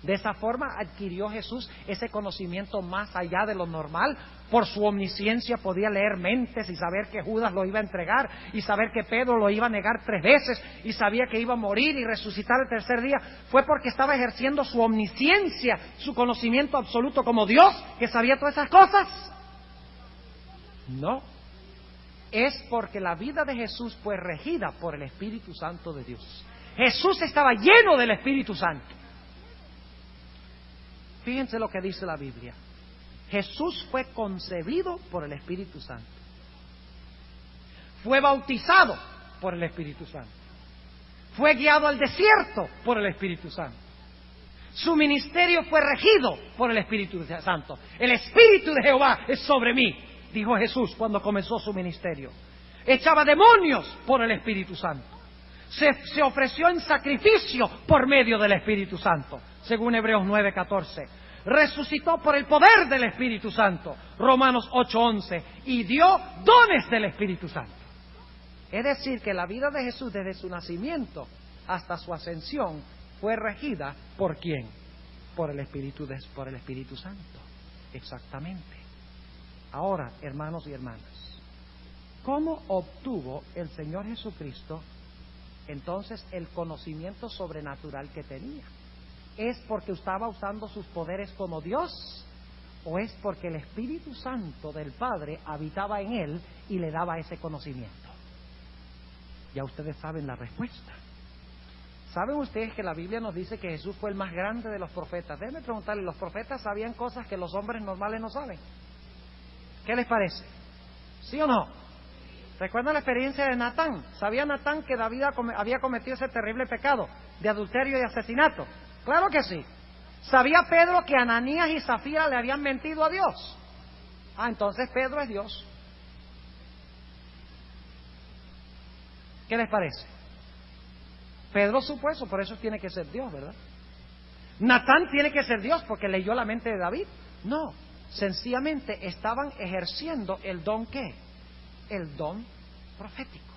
De esa forma adquirió Jesús ese conocimiento más allá de lo normal. Por su omnisciencia podía leer mentes y saber que Judas lo iba a entregar y saber que Pedro lo iba a negar 3 veces y sabía que iba a morir y resucitar el tercer día. Fue porque estaba ejerciendo su omnisciencia, su conocimiento absoluto como Dios, que sabía todas esas cosas. No. Es porque la vida de Jesús fue regida por el Espíritu Santo de Dios. Jesús estaba lleno del Espíritu Santo. Fíjense lo que dice la Biblia. Jesús fue concebido por el Espíritu Santo. Fue bautizado por el Espíritu Santo. Fue guiado al desierto por el Espíritu Santo. Su ministerio fue regido por el Espíritu Santo. El Espíritu de Jehová es sobre mí, dijo Jesús cuando comenzó su ministerio. Echaba demonios por el Espíritu Santo. Se ofreció en sacrificio por medio del Espíritu Santo, según Hebreos 9:14. Resucitó por el poder del Espíritu Santo, Romanos 8:11, y dio dones del Espíritu Santo. Es decir, que la vida de Jesús desde su nacimiento hasta su ascensión fue regida ¿por quién? Por el Espíritu Santo. Exactamente. Ahora, hermanos y hermanas, ¿cómo obtuvo el Señor Jesucristo entonces el conocimiento sobrenatural que tenía? ¿Es porque estaba usando sus poderes como Dios? ¿O es porque el Espíritu Santo del Padre habitaba en él y le daba ese conocimiento? Ya ustedes saben la respuesta. ¿Saben ustedes que la Biblia nos dice que Jesús fue el más grande de los profetas? Déjenme preguntarle, ¿los profetas sabían cosas que los hombres normales no saben? ¿Qué les parece? ¿Sí o no? ¿Recuerdan la experiencia de Natán? ¿Sabía Natán que David había cometido ese terrible pecado de adulterio y asesinato? Claro que sí. ¿Sabía Pedro que Ananías y Zafira le habían mentido a Dios? Entonces Pedro es Dios. ¿Qué les parece? Pedro supo eso, por eso tiene que ser Dios, ¿verdad? Natán tiene que ser Dios porque leyó la mente de David. No, sencillamente estaban ejerciendo el don ¿qué? El don profético,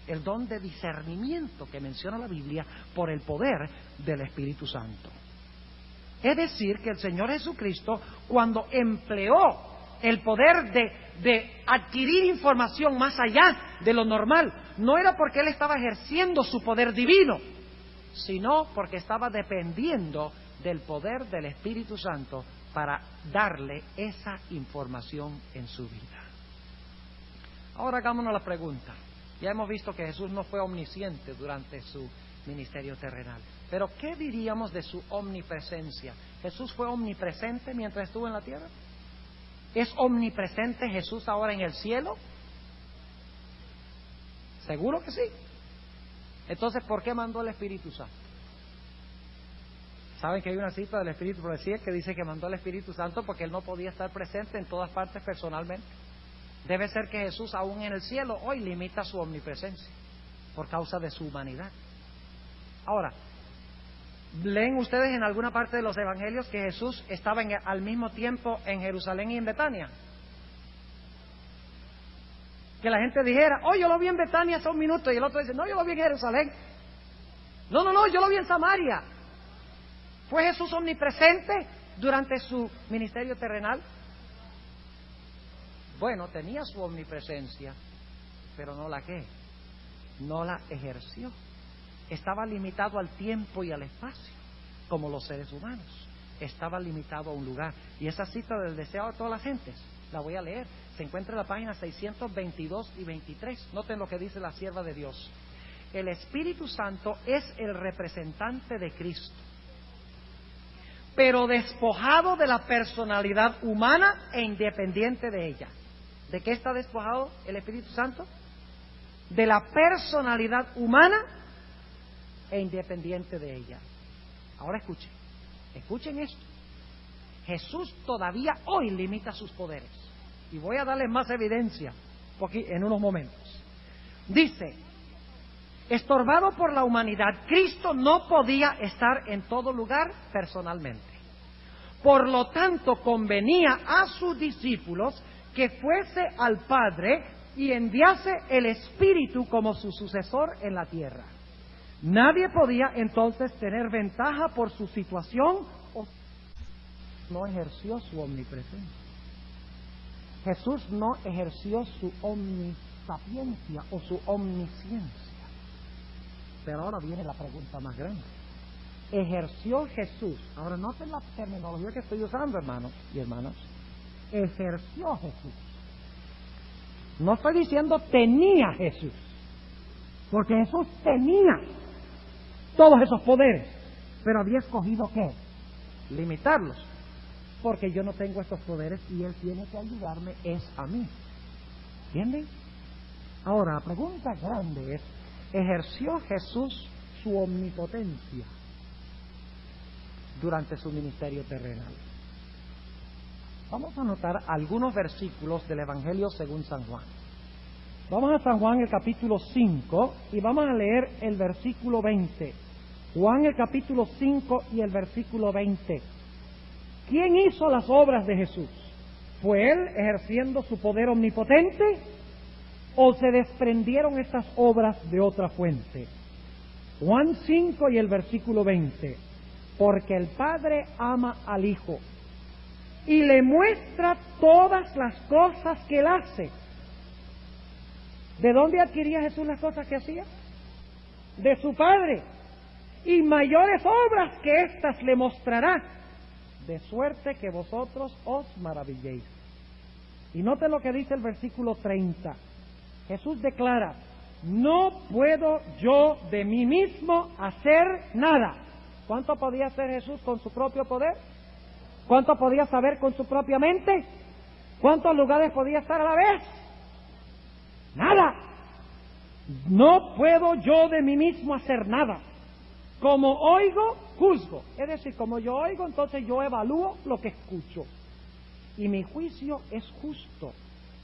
el don de discernimiento que menciona la Biblia por el poder del Espíritu Santo. Es decir, que el Señor Jesucristo, cuando empleó el poder de adquirir información más allá de lo normal, no era porque Él estaba ejerciendo su poder divino, sino porque estaba dependiendo del poder del Espíritu Santo para darle esa información en su vida. Ahora hagámonos la pregunta. Ya hemos visto que Jesús no fue omnisciente durante su ministerio terrenal. Pero ¿qué diríamos de su omnipresencia? ¿Jesús fue omnipresente mientras estuvo en la tierra? ¿Es omnipresente Jesús ahora en el cielo? Seguro que sí. Entonces, ¿por qué mandó el Espíritu Santo? ¿Saben que hay una cita del Espíritu Profecía que dice que mandó el Espíritu Santo porque Él no podía estar presente en todas partes personalmente? Debe ser que Jesús, aún en el cielo, hoy limita su omnipresencia por causa de su humanidad. Ahora, ¿leen ustedes en alguna parte de los evangelios que Jesús estaba al mismo tiempo en Jerusalén y en Betania? Que la gente dijera, oh, yo lo vi en Betania hace un minuto, y el otro dice, no, yo lo vi en Jerusalén. No, yo lo vi en Samaria. ¿Fue Jesús omnipresente durante su ministerio terrenal? Bueno, tenía su omnipresencia, pero no la ¿qué? No la ejerció. Estaba limitado al tiempo y al espacio, como los seres humanos. Estaba limitado a un lugar. Y esa cita del deseo de todas las gentes, la voy a leer. Se encuentra en la página 622 y 23. Noten lo que dice la sierva de Dios. El Espíritu Santo es el representante de Cristo, pero despojado de la personalidad humana e independiente de ella. ¿De qué está despojado el Espíritu Santo? De la personalidad humana e independiente de ella. Ahora escuchen esto. Jesús todavía hoy limita sus poderes. Y voy a darles más evidencia en unos momentos. Dice, estorbado por la humanidad, Cristo no podía estar en todo lugar personalmente. Por lo tanto, convenía a sus discípulos que fuese al Padre y enviase el Espíritu como su sucesor en la tierra. Nadie podía entonces tener ventaja por su situación o no ejerció su omnipresencia. Jesús no ejerció su omnisapiencia o su omnisciencia. Pero ahora viene la pregunta más grande. ¿Ejerció Jesús? Ahora noten la terminología que estoy usando, hermanos y hermanas. Ejerció Jesús. No estoy diciendo tenía Jesús, porque Jesús tenía todos esos poderes, pero había escogido ¿qué? Limitarlos, porque yo no tengo estos poderes y Él tiene que ayudarme es a mí. ¿Entienden? Ahora, la pregunta grande es, ¿ejerció Jesús su omnipotencia durante su ministerio terrenal? Vamos a anotar algunos versículos del Evangelio según San Juan. Vamos a San Juan el capítulo 5 y vamos a leer el versículo 20. Juan el capítulo 5 y el versículo 20. ¿Quién hizo las obras de Jesús? ¿Fue Él ejerciendo su poder omnipotente o se desprendieron estas obras de otra fuente? Juan 5 y el versículo 20. Porque el Padre ama al Hijo y le muestra todas las cosas que Él hace. ¿De dónde adquiría Jesús las cosas que hacía? De su Padre. Y mayores obras que éstas le mostrará, de suerte que vosotros os maravilléis. Y noten lo que dice el versículo 30. Jesús declara, no puedo yo de mí mismo hacer nada. ¿Cuánto podía hacer Jesús con su propio poder? ¿Cuánto podía saber con su propia mente? ¿Cuántos lugares podía estar a la vez? Nada. No puedo yo de mí mismo hacer nada. Como oigo, juzgo. Es decir, como yo oigo, entonces yo evalúo lo que escucho. Y mi juicio es justo,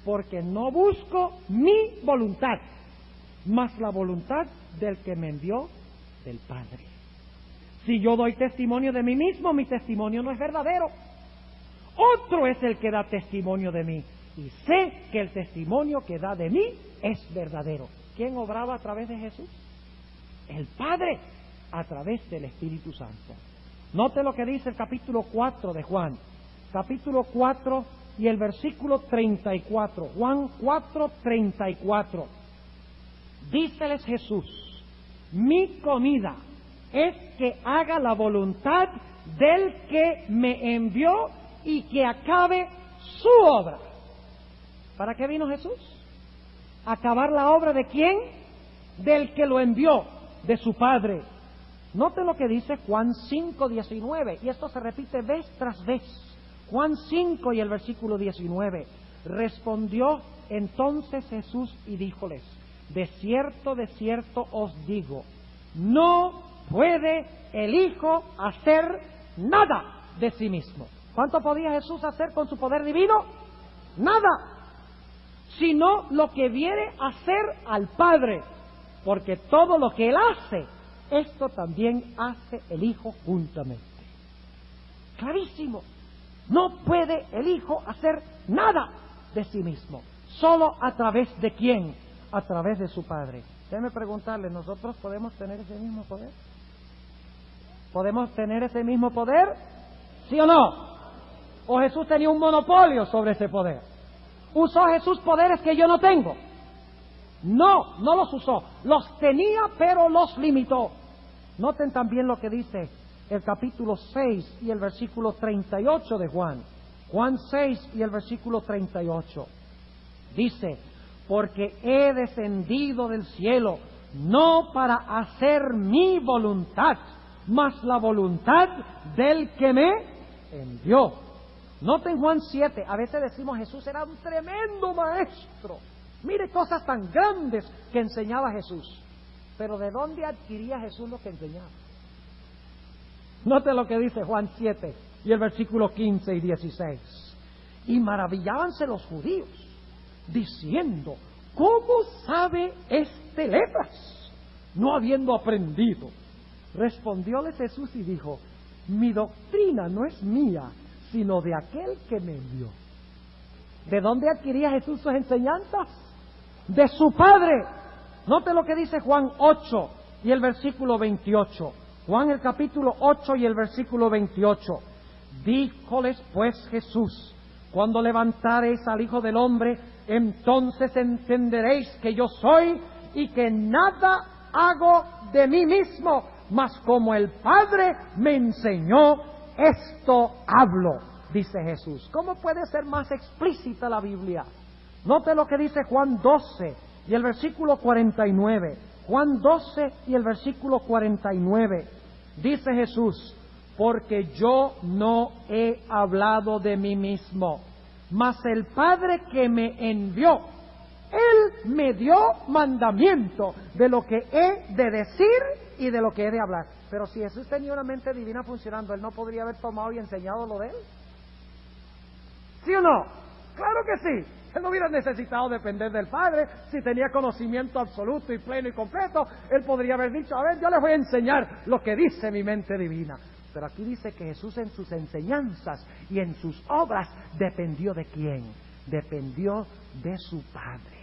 porque no busco mi voluntad, mas la voluntad del que me envió, del Padre. Si yo doy testimonio de mí mismo, mi testimonio no es verdadero. Otro es el que da testimonio de mí, y sé que el testimonio que da de mí es verdadero. ¿Quién obraba a través de Jesús? El Padre, a través del Espíritu Santo. Note lo que dice el capítulo 4 de Juan. Capítulo 4 y el versículo 34. Juan 4, 34. Díceles Jesús, mi comida es que haga la voluntad del que me envió y que acabe su obra. ¿Para qué vino Jesús? ¿Acabar la obra de quién? Del que lo envió, de su Padre. Note lo que dice Juan 5, 19, y esto se repite vez tras vez. Juan 5 y el versículo 19. Respondió entonces Jesús y díjoles, de cierto os digo, no puede el Hijo hacer nada de sí mismo. ¿Cuánto podía Jesús hacer con su poder divino? Nada, sino lo que viene a hacer al Padre, porque todo lo que Él hace, esto también hace el Hijo juntamente. Clarísimo, no puede el Hijo hacer nada de sí mismo, ¿Solo a través de quién? A través de su Padre. Déjeme preguntarle, ¿nosotros podemos tener ese mismo poder? ¿Podemos tener ese mismo poder? ¿Sí o no? ¿O Jesús tenía un monopolio sobre ese poder? ¿Usó Jesús poderes que yo no tengo? No, no los usó. Los tenía, pero los limitó. Noten también lo que dice el capítulo 6 y el versículo 38 de Juan. Juan 6 y el versículo 38. Dice, porque he descendido del cielo, no para hacer mi voluntad, mas la voluntad del que me envió. Noten Juan 7, a veces decimos Jesús era un tremendo maestro. Mire cosas tan grandes que enseñaba Jesús. Pero ¿de dónde adquiría Jesús lo que enseñaba? Note lo que dice Juan 7 y el versículo 15 y 16. Y maravillábanse los judíos, diciendo, ¿cómo sabe este letras? No habiendo aprendido. Respondióles Jesús y dijo, mi doctrina no es mía, sino de aquel que me envió. ¿De dónde adquiría Jesús sus enseñanzas? De su Padre. Note lo que dice Juan 8 y el versículo 28. Juan el capítulo 8 y el versículo 28. Díjoles pues Jesús, cuando levantareis al Hijo del Hombre, entonces entenderéis que yo soy y que nada hago de mí mismo, mas como el Padre me enseñó, esto hablo, dice Jesús. ¿Cómo puede ser más explícita la Biblia? Note lo que dice Juan 12 y el versículo 49. Juan 12 y el versículo 49. Dice Jesús, porque yo no he hablado de mí mismo, mas el Padre que me envió, Él me dio mandamiento de lo que he de decir y de lo que he de hablar. Pero si Jesús tenía una mente divina funcionando, ¿Él no podría haber tomado y enseñado lo de Él? ¿Sí o no? Claro que sí. Él no hubiera necesitado depender del Padre. Si tenía conocimiento absoluto y pleno y completo, Él podría haber dicho, a ver, yo les voy a enseñar lo que dice mi mente divina. Pero aquí dice que Jesús en sus enseñanzas y en sus obras dependió de quién? Dependió de su Padre.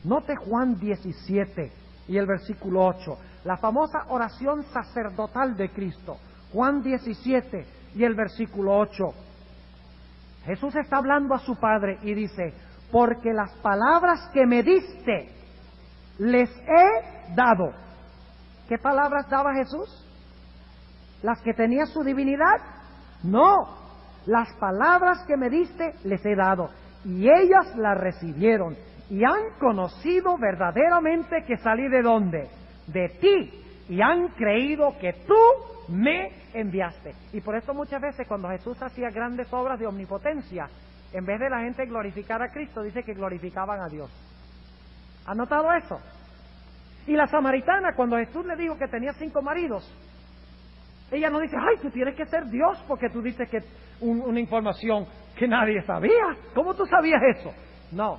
Note Juan 17 y el versículo 8, la famosa oración sacerdotal de Cristo. Juan 17 y el versículo 8. Jesús está hablando a su Padre y dice, porque las palabras que me diste les he dado. ¿Qué palabras daba Jesús? ¿Las que tenía su divinidad? No, las palabras que me diste les he dado, y ellas las recibieron, y han conocido verdaderamente que salí de dónde, de ti, y han creído que tú me enviaste. Y por eso muchas veces cuando Jesús hacía grandes obras de omnipotencia, en vez de la gente glorificar a Cristo, dice que glorificaban a Dios. ¿Han notado eso? Y la samaritana, cuando Jesús le dijo que tenía 5 maridos, ella no dice, ay, tú tienes que ser Dios porque tú dices que una información que nadie sabía. ¿Cómo tú sabías eso? No,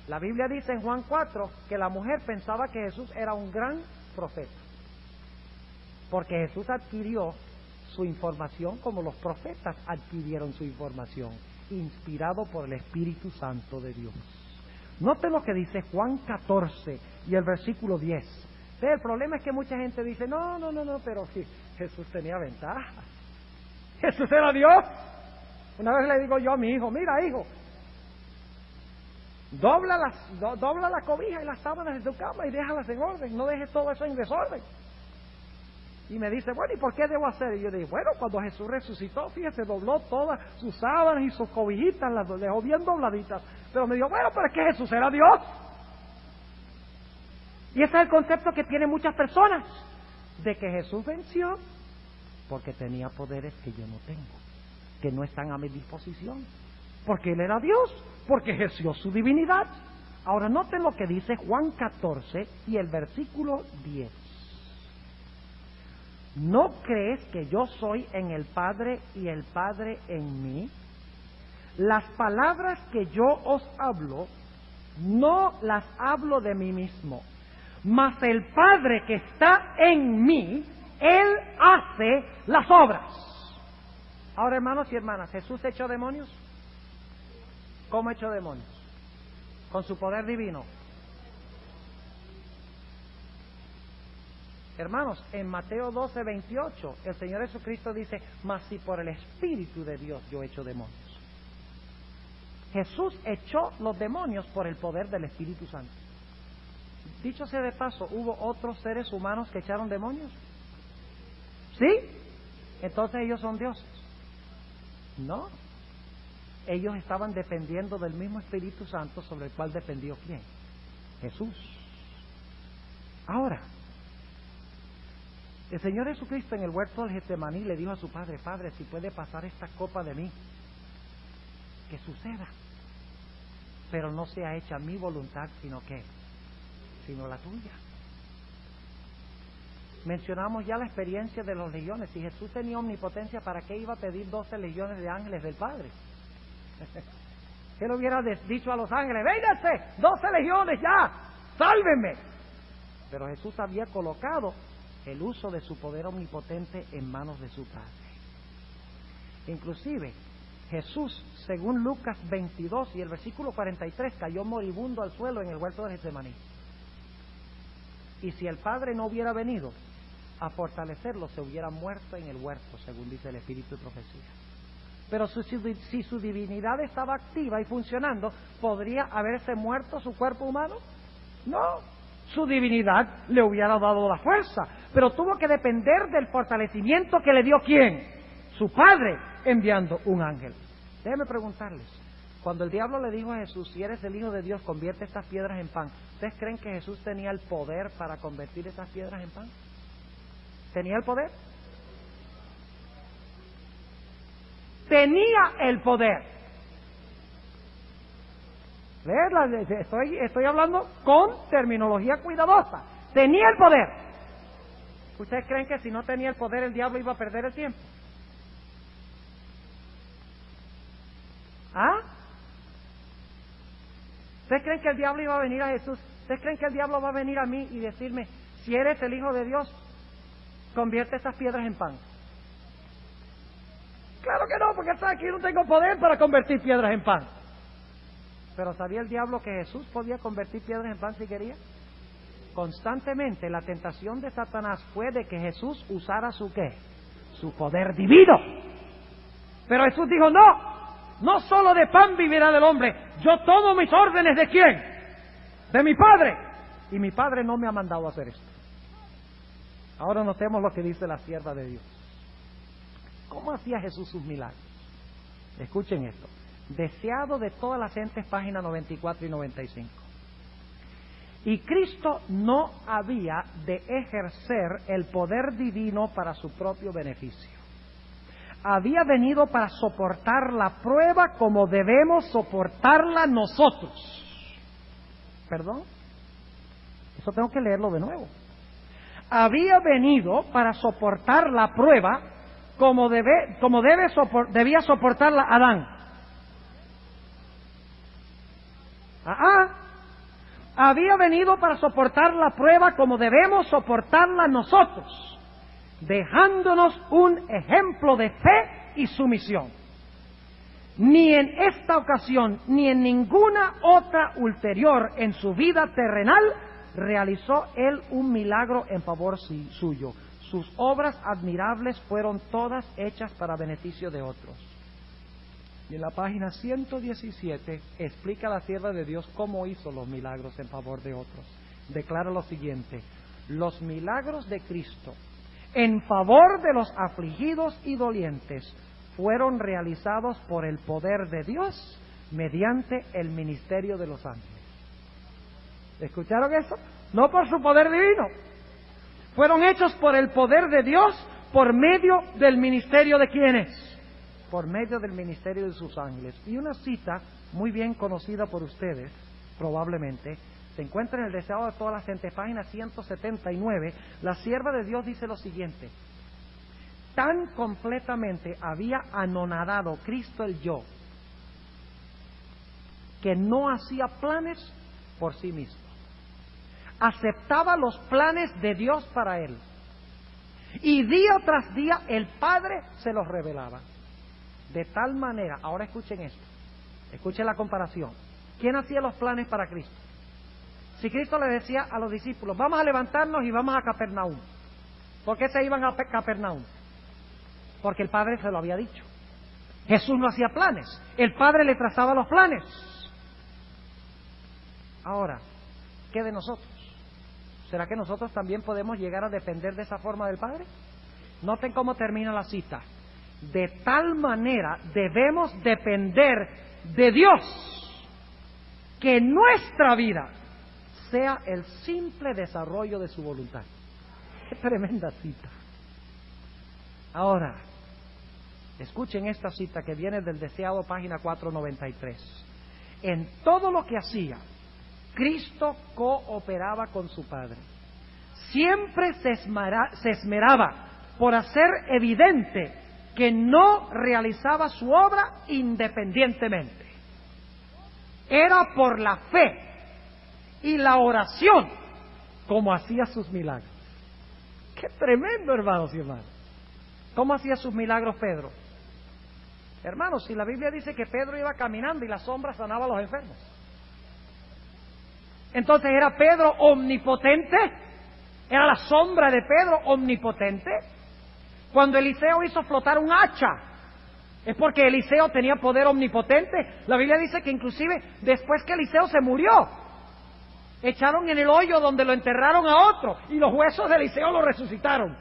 la Biblia dice en Juan 4 que la mujer pensaba que Jesús era un gran profeta, porque Jesús adquirió su información como los profetas adquirieron su información, inspirado por el Espíritu Santo de Dios. Note lo que dice Juan 14 y el versículo 10. Pero el problema es que mucha gente dice, no, pero sí, Jesús tenía ventaja. Jesús era Dios. Una vez le digo yo a mi hijo, mira hijo, dobla la cobija y las sábanas de tu cama y déjalas en orden, no dejes todo eso en desorden. Y me dice, bueno, ¿y por qué debo hacer? Y yo digo, bueno, cuando Jesús resucitó, fíjese, dobló todas sus sábanas y sus cobijitas, las dejó bien dobladitas. Pero me dijo, bueno, pero es que Jesús era Dios. Y ese es el concepto que tienen muchas personas, de que Jesús venció porque tenía poderes que yo no tengo, que no están a mi disposición, porque Él era Dios, porque ejerció su divinidad. Ahora noten lo que dice Juan 14 y el versículo 10. ¿No crees que yo soy en el Padre y el Padre en mí? Las palabras que yo os hablo, no las hablo de mí mismo, mas el Padre que está en mí, Él hace las obras. Ahora, hermanos y hermanas, ¿Jesús echó demonios? ¿Cómo echó demonios? con su poder divino. Hermanos, en Mateo 12:28, el Señor Jesucristo dice: mas si por el Espíritu de Dios yo echo demonios. Jesús echó los demonios por el poder del Espíritu Santo. Dicho sea de paso, ¿hubo otros seres humanos que echaron demonios? ¿Sí? Entonces ellos son dioses. No. Ellos estaban dependiendo del mismo Espíritu Santo sobre el cual dependió ¿quién? Jesús. Ahora, el Señor Jesucristo en el huerto del Getsemaní le dijo a su Padre: Padre, si puede pasar esta copa de mí, que suceda, pero no sea hecha mi voluntad, sino la tuya. Mencionamos ya la experiencia de los legiones. Si Jesús tenía omnipotencia, ¿para qué iba a pedir 12 legiones de ángeles del Padre? Él hubiera dicho a los ángeles: vénganse, 12 legiones ya, sálvenme. Pero Jesús había colocado el uso de su poder omnipotente en manos de su Padre. Inclusive Jesús, según Lucas 22 y el versículo 43, cayó moribundo al suelo en el huerto de Getsemaní. Y si el Padre no hubiera venido a fortalecerlo, se hubiera muerto en el huerto, según dice el Espíritu de Profecía. Pero si su divinidad estaba activa y funcionando, ¿podría haberse muerto su cuerpo humano? No, su divinidad le hubiera dado la fuerza, pero tuvo que depender del fortalecimiento que le dio ¿quién? Su Padre, enviando un ángel. Déjenme preguntarles, cuando el diablo le dijo a Jesús: si eres el Hijo de Dios, convierte estas piedras en pan, ¿ustedes creen que Jesús tenía el poder para convertir esas piedras en pan? ¿Tenía el poder? Tenía el poder. Estoy hablando con terminología cuidadosa. Tenía el poder. ¿Ustedes creen que si no tenía el poder el diablo iba a perder el tiempo? ¿Ah? ¿Ustedes creen que el diablo iba a venir a Jesús? ¿Ustedes creen que el diablo va a venir a mí y decirme: si eres el Hijo de Dios, convierte estas piedras en pan? Claro que no, porque aquí no tengo poder para convertir piedras en pan. Pero ¿sabía el diablo que Jesús podía convertir piedras en pan si quería? Constantemente la tentación de Satanás fue de que Jesús usara su ¿qué? Su poder divino. Pero Jesús dijo: no solo de pan vivirá el hombre, yo tomo mis órdenes ¿de quién? De mi Padre. Y mi Padre no me ha mandado a hacer esto. Ahora notemos lo que dice la sierva de Dios. ¿Cómo hacía Jesús sus milagros? Escuchen esto. Deseado de todas las gentes, páginas 94 y 95. Y Cristo no había de ejercer el poder divino para su propio beneficio. Había venido para soportar la prueba como debemos soportarla nosotros. ¿Perdón? Eso tengo que leerlo de nuevo. Había venido para soportar la prueba como debía soportarla Adán. Había venido para soportar la prueba como debemos soportarla nosotros, dejándonos un ejemplo de fe y sumisión. Ni en esta ocasión, ni en ninguna otra ulterior en su vida terrenal, realizó él un milagro en favor suyo. Sus obras admirables fueron todas hechas para beneficio de otros. Y en la página 117 explica la sierva de Dios cómo hizo los milagros en favor de otros. Declara lo siguiente: los milagros de Cristo en favor de los afligidos y dolientes fueron realizados por el poder de Dios mediante el ministerio de los ángeles. ¿Escucharon eso? No por su poder divino. Fueron hechos por el poder de Dios por medio del ministerio de ¿quiénes? Por medio del ministerio de sus ángeles. Y una cita muy bien conocida por ustedes, probablemente, se encuentra en el Deseado de todas las gentes, página 179. La sierva de Dios dice lo siguiente: tan completamente había anonadado Cristo el yo, que no hacía planes por sí mismo. Aceptaba los planes de Dios para él. Y día tras día el Padre se los revelaba. De tal manera, ahora escuchen esto, escuchen la comparación. ¿Quién hacía los planes para Cristo? Si Cristo le decía a los discípulos, vamos a levantarnos y vamos a Capernaum. ¿Por qué se iban a Capernaum? Porque el Padre se lo había dicho. Jesús no hacía planes, el Padre le trazaba los planes. Ahora, ¿qué de nosotros? ¿Será que nosotros también podemos llegar a depender de esa forma del Padre? Noten cómo termina la cita. De tal manera debemos depender de Dios, que nuestra vida sea el simple desarrollo de su voluntad. ¡Qué tremenda cita! Ahora, escuchen esta cita que viene del Deseado, página 493. En todo lo que hacía, Cristo cooperaba con su Padre. Siempre se esmeraba por hacer evidente que no realizaba su obra independientemente. Era por la fe y la oración como hacía sus milagros. ¡Qué tremendo, hermanos y hermanas! ¿Cómo hacía sus milagros Pedro? Hermanos, si la Biblia dice que Pedro iba caminando y la sombra sanaba a los enfermos, entonces ¿era Pedro omnipotente? ¿Era la sombra de Pedro omnipotente? Cuando Eliseo hizo flotar un hacha, ¿es porque Eliseo tenía poder omnipotente? La Biblia dice que inclusive después que Eliseo se murió, echaron en el hoyo donde lo enterraron a otro y los huesos de Eliseo lo resucitaron.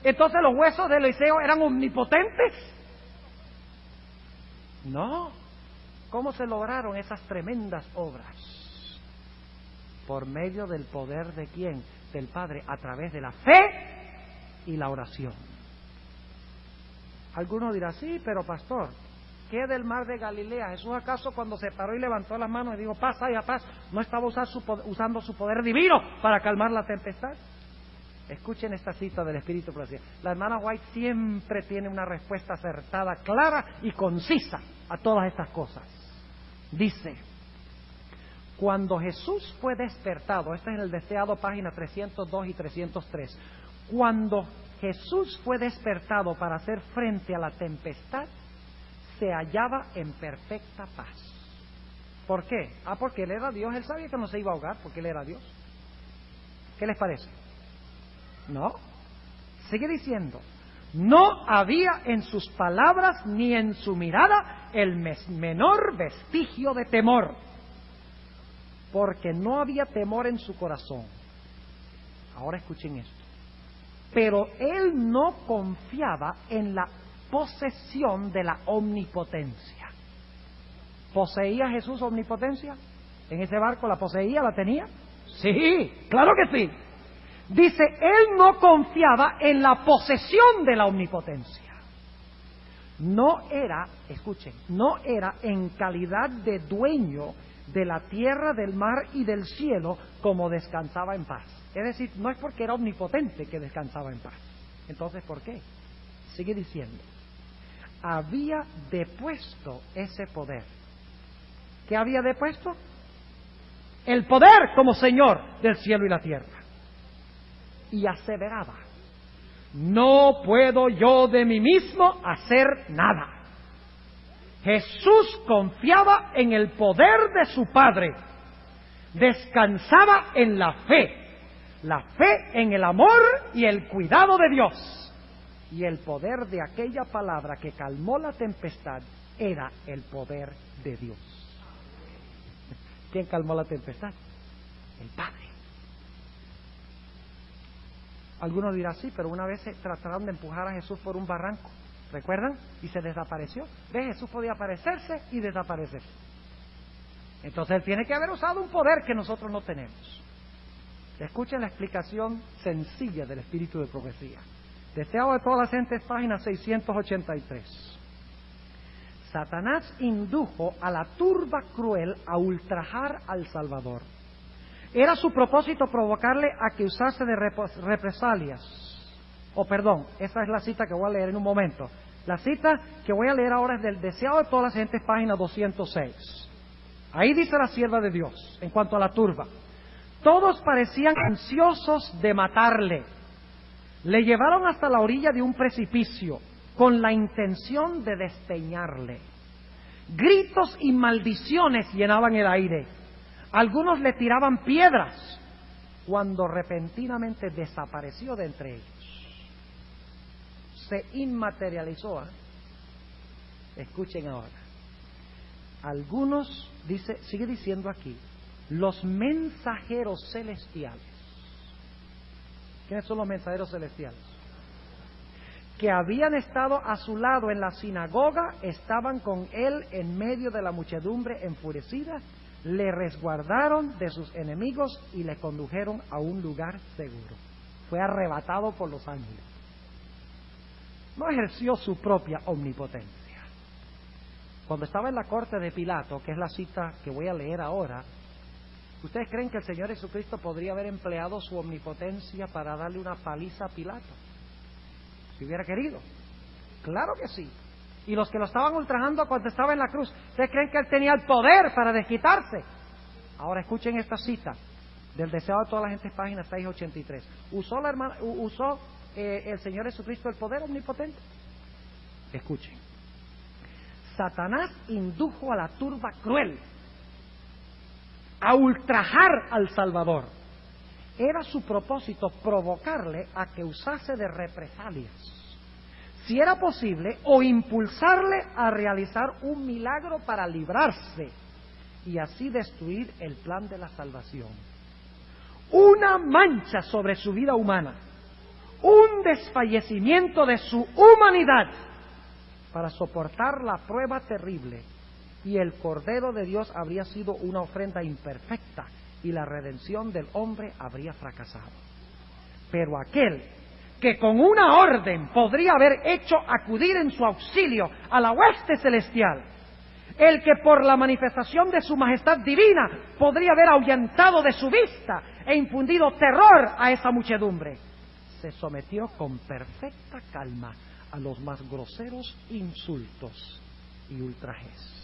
Entonces los huesos de Eliseo eran omnipotentes. No. ¿Cómo se lograron esas tremendas obras? Por medio del poder de ¿quién? Del Padre, a través de la fe y la oración. Alguno dirá, sí, pero pastor, ¿qué del mar de Galilea? ¿Jesús acaso cuando se paró y levantó las manos y dijo, paz, haya paz, no estaba usando su poder divino para calmar la tempestad? Escuchen esta cita del Espíritu Profecía. La hermana White siempre tiene una respuesta acertada, clara y concisa a todas estas cosas. Dice, cuando Jesús fue despertado, este es el Deseado, página 302 y 303, cuando Jesús fue despertado para hacer frente a la tempestad, se hallaba en perfecta paz. ¿Por qué? Porque Él era Dios, Él sabía que no se iba a ahogar, porque Él era Dios. ¿Qué les parece? No. Sigue diciendo, no había en sus palabras ni en su mirada el menor vestigio de temor, porque no había temor en su corazón. Ahora escuchen esto. Pero él no confiaba en la posesión de la omnipotencia. ¿Poseía Jesús omnipotencia? ¿En ese barco la poseía, la tenía? Sí, claro que sí. Dice, él no confiaba en la posesión de la omnipotencia. No era, escuchen, no era en calidad de dueño de la tierra, del mar y del cielo como descansaba en paz. Es decir, no es porque era omnipotente que descansaba en paz. Entonces, ¿por qué? Sigue diciendo, había depuesto ese poder. ¿Qué había depuesto? El poder como Señor del cielo y la tierra. Y aseveraba, no puedo yo de mí mismo hacer nada. Jesús confiaba en el poder de su Padre, descansaba en la fe en el amor y el cuidado de Dios, y el poder de aquella palabra que calmó la tempestad era el poder de Dios. ¿Quién calmó la tempestad? El Padre. Algunos dirán, sí, pero una vez trataron de empujar a Jesús por un barranco, ¿recuerdan? Y se desapareció. ¿Ves? Jesús podía aparecerse y desaparecerse. Entonces Él tiene que haber usado un poder que nosotros no tenemos. Escuchen la explicación sencilla del Espíritu de Profecía. Deseado de todas las gentes, página 683. Satanás indujo a la turba cruel a ultrajar al Salvador. Era su propósito provocarle a que usase de represalias. Esa es la cita que voy a leer en un momento. La cita que voy a leer ahora es del Deseado de todas las gentes, página 206. Ahí dice la sierva de Dios, en cuanto a la turba. Todos parecían ansiosos de matarle. Le llevaron hasta la orilla de un precipicio, con la intención de despeñarle. Gritos y maldiciones llenaban el aire. Algunos le tiraban piedras cuando repentinamente desapareció de entre ellos. Se inmaterializó. Escuchen ahora. Algunos, sigue diciendo aquí, los mensajeros celestiales. ¿Quiénes son los mensajeros celestiales? Que habían estado a su lado en la sinagoga, estaban con él en medio de la muchedumbre enfurecida, le resguardaron de sus enemigos y le condujeron a un lugar seguro. Fue arrebatado por los ángeles. No ejerció su propia omnipotencia. Cuando estaba en la corte de Pilato, que es la cita que voy a leer ahora, ¿ustedes creen que el Señor Jesucristo podría haber empleado su omnipotencia para darle una paliza a Pilato? Si hubiera querido. Claro que sí. Y los que lo estaban ultrajando cuando estaba en la cruz, ¿ustedes creen que él tenía el poder para desquitarse? Ahora escuchen esta cita del Deseado de toda la gente, página 683. ¿Usó el Señor Jesucristo el poder omnipotente? Escuchen. Satanás indujo a la turba cruel a ultrajar al Salvador. Era su propósito provocarle a que usase de represalias, si era posible, o impulsarle a realizar un milagro para librarse y así destruir el plan de la salvación. Una mancha sobre su vida humana, un desfallecimiento de su humanidad para soportar la prueba terrible, y el Cordero de Dios habría sido una ofrenda imperfecta y la redención del hombre habría fracasado. Pero aquel que con una orden podría haber hecho acudir en su auxilio a la hueste celestial, el que por la manifestación de su majestad divina podría haber ahuyentado de su vista e infundido terror a esa muchedumbre, se sometió con perfecta calma a los más groseros insultos y ultrajes.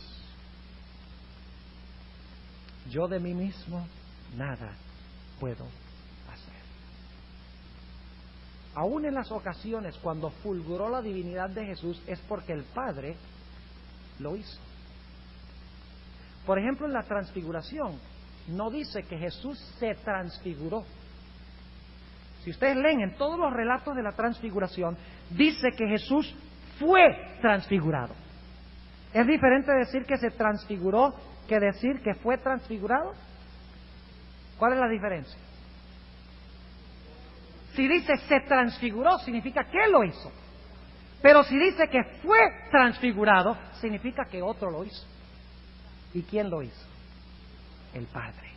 Yo de mí mismo nada puedo hacer. Aún en las ocasiones cuando fulguró la divinidad de Jesús es porque el Padre lo hizo. Por ejemplo, en la transfiguración no dice que Jesús se transfiguró. Si ustedes leen en todos los relatos de la transfiguración, dice que Jesús fue transfigurado. Es diferente decir que se transfiguró que decir que fue transfigurado. ¿Cuál es la diferencia? Si dice se transfiguró, significa que Él lo hizo. Pero si dice que fue transfigurado, significa que otro lo hizo. ¿Y quién lo hizo? El Padre.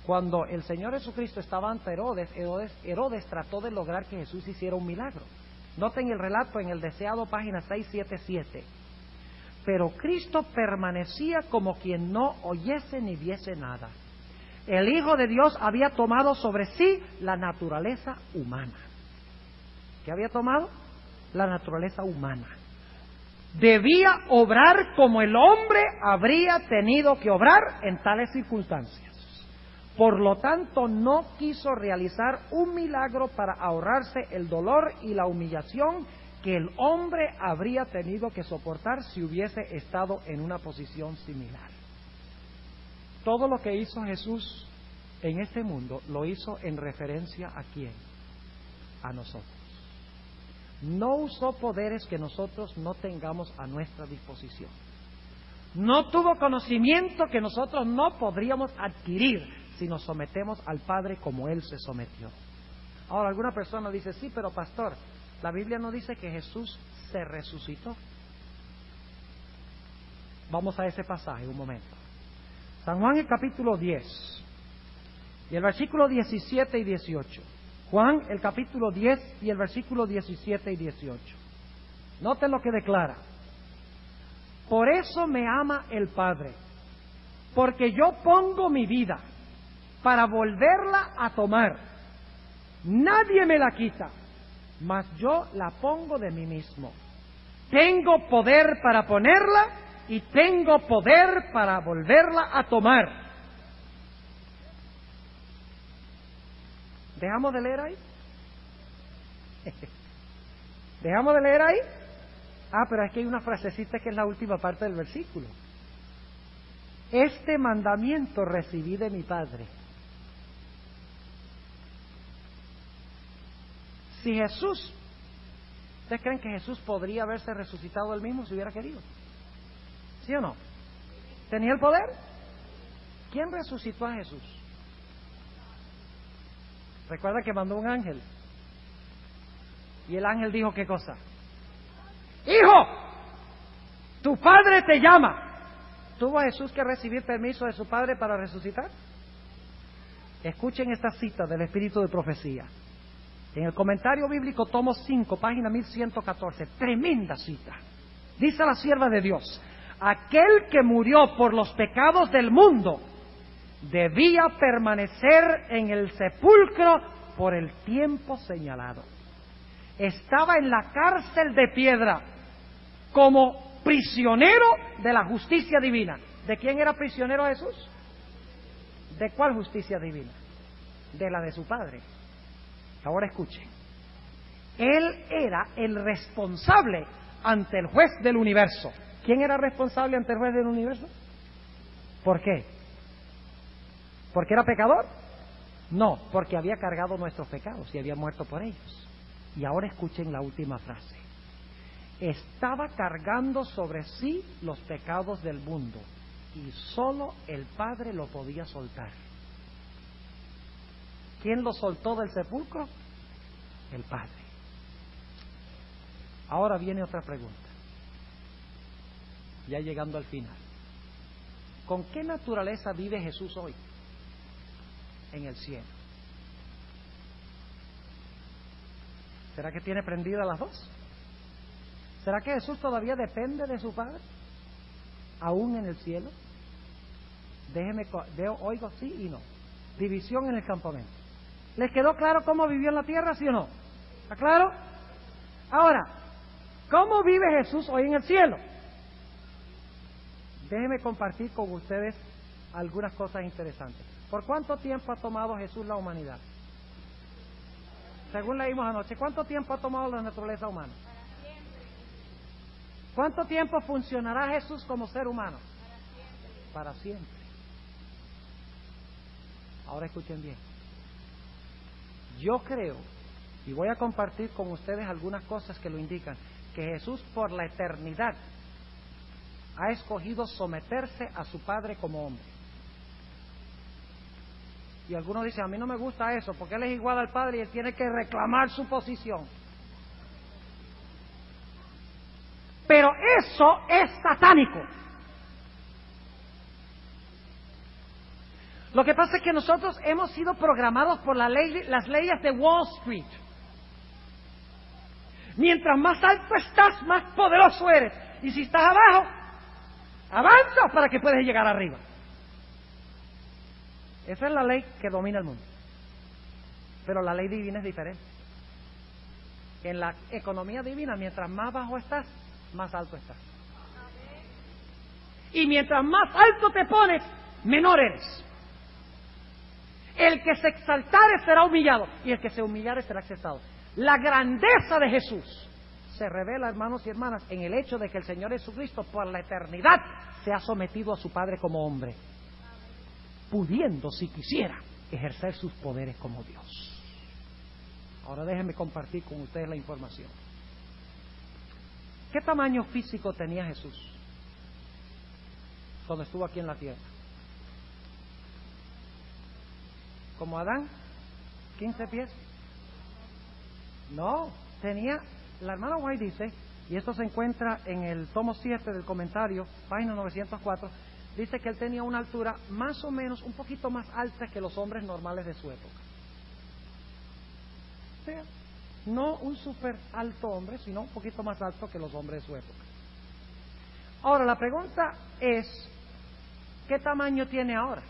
Cuando el Señor Jesucristo estaba ante Herodes trató de lograr que Jesús hiciera un milagro. Noten el relato en el Deseado, página 677. Pero Cristo permanecía como quien no oyese ni viese nada. El Hijo de Dios había tomado sobre sí la naturaleza humana. ¿Qué había tomado? La naturaleza humana. Debía obrar como el hombre habría tenido que obrar en tales circunstancias. Por lo tanto, no quiso realizar un milagro para ahorrarse el dolor y la humillación que el hombre habría tenido que soportar si hubiese estado en una posición similar. Todo lo que hizo Jesús en este mundo lo hizo en referencia ¿a quién? A nosotros. No usó poderes que nosotros no tengamos a nuestra disposición. No tuvo conocimiento que nosotros no podríamos adquirir si nos sometemos al Padre como Él se sometió. Ahora, alguna persona dice, sí, pero pastor, la Biblia no dice que Jesús se resucitó. Vamos a ese pasaje un momento. San Juan, el capítulo 10 y el versículo 17 y 18. Juan, el capítulo 10 y el versículo 17 y 18. Noten lo que declara. Por eso me ama el Padre, porque yo pongo mi vida para volverla a tomar. Nadie me la quita, mas yo la pongo de mí mismo. Tengo poder para ponerla y tengo poder para volverla a tomar. ¿Dejamos de leer ahí? ¿Dejamos de leer ahí? Pero es que hay una frasecita que es la última parte del versículo. Este mandamiento recibí de mi Padre. Si Jesús, ¿ustedes creen que Jesús podría haberse resucitado él mismo si hubiera querido? ¿Sí o no? ¿Tenía el poder? ¿Quién resucitó a Jesús? Recuerda que mandó un ángel. Y el ángel dijo, ¿qué cosa? Hijo, tu padre te llama. ¿Tuvo Jesús que recibir permiso de su padre para resucitar? Escuchen esta cita del Espíritu de Profecía. En el comentario bíblico, tomo 5, página 1114. Tremenda cita. Dice la sierva de Dios: aquel que murió por los pecados del mundo debía permanecer en el sepulcro por el tiempo señalado. Estaba en la cárcel de piedra como prisionero de la justicia divina. ¿De quién era prisionero Jesús? ¿De cuál justicia divina? De la de su Padre. Ahora escuchen. Él era el responsable ante el juez del universo. ¿Quién era responsable ante el juez del universo? ¿Por qué? ¿Porque era pecador? No, porque había cargado nuestros pecados y había muerto por ellos. Y ahora escuchen la última frase. Estaba cargando sobre sí los pecados del mundo y solo el Padre lo podía soltar. ¿Quién lo soltó del sepulcro? El Padre. Ahora viene otra pregunta, ya llegando al final. ¿Con qué naturaleza vive Jesús hoy? En el cielo. ¿Será que tiene prendidas las dos? ¿Será que Jesús todavía depende de su Padre? ¿Aún en el cielo? Oigo sí y no. División en el campamento. ¿Les quedó claro cómo vivió en la tierra, sí o no? ¿Está claro? Ahora, ¿cómo vive Jesús hoy en el cielo? Déjenme compartir con ustedes algunas cosas interesantes. ¿Por cuánto tiempo ha tomado Jesús la humanidad? Según leímos anoche, ¿cuánto tiempo ha tomado la naturaleza humana? Para siempre. ¿Cuánto tiempo funcionará Jesús como ser humano? Para siempre. Para siempre. Ahora escuchen bien. Yo creo, y voy a compartir con ustedes algunas cosas que lo indican, que Jesús por la eternidad ha escogido someterse a su Padre como hombre. Y algunos dicen, a mí no me gusta eso, porque Él es igual al Padre y Él tiene que reclamar su posición. Pero eso es satánico. Lo que pasa es que nosotros hemos sido programados por las leyes de Wall Street. Mientras más alto estás, más poderoso eres. Y si estás abajo, avanzas para que puedas llegar arriba. Esa es la ley que domina el mundo. Pero la ley divina es diferente. En la economía divina, mientras más bajo estás, más alto estás. Y mientras más alto te pones, menor eres. El que se exaltare será humillado, y el que se humillare será exaltado. La grandeza de Jesús se revela, hermanos y hermanas, en el hecho de que el Señor Jesucristo por la eternidad se ha sometido a su Padre como hombre, pudiendo, si quisiera, ejercer sus poderes como Dios. Ahora déjenme compartir con ustedes la información. ¿Qué tamaño físico tenía Jesús cuando estuvo aquí en la tierra? ¿Como Adán? ¿15 pies? No, tenía, la hermana White dice, y esto se encuentra en el tomo 7 del comentario, página 904, dice que él tenía una altura más o menos un poquito más alta que los hombres normales de su época. O sea, no un súper alto hombre, sino un poquito más alto que los hombres de su época. Ahora, la pregunta es, ¿qué tamaño tiene ahora?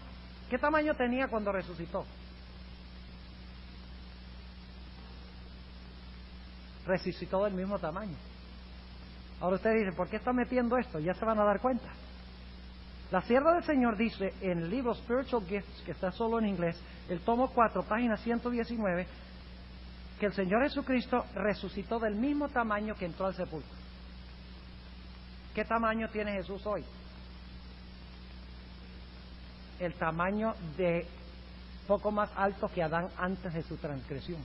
¿Qué tamaño tenía cuando resucitó? Resucitó del mismo tamaño. Ahora usted dice, ¿por qué está metiendo esto? Ya se van a dar cuenta. La sierva del Señor dice en el libro Spiritual Gifts, que está solo en inglés, el tomo 4, página 119, que el Señor Jesucristo resucitó del mismo tamaño que entró al sepulcro. ¿qué tamaño tiene Jesús hoy? El tamaño de poco más alto que Adán antes de su transgresión.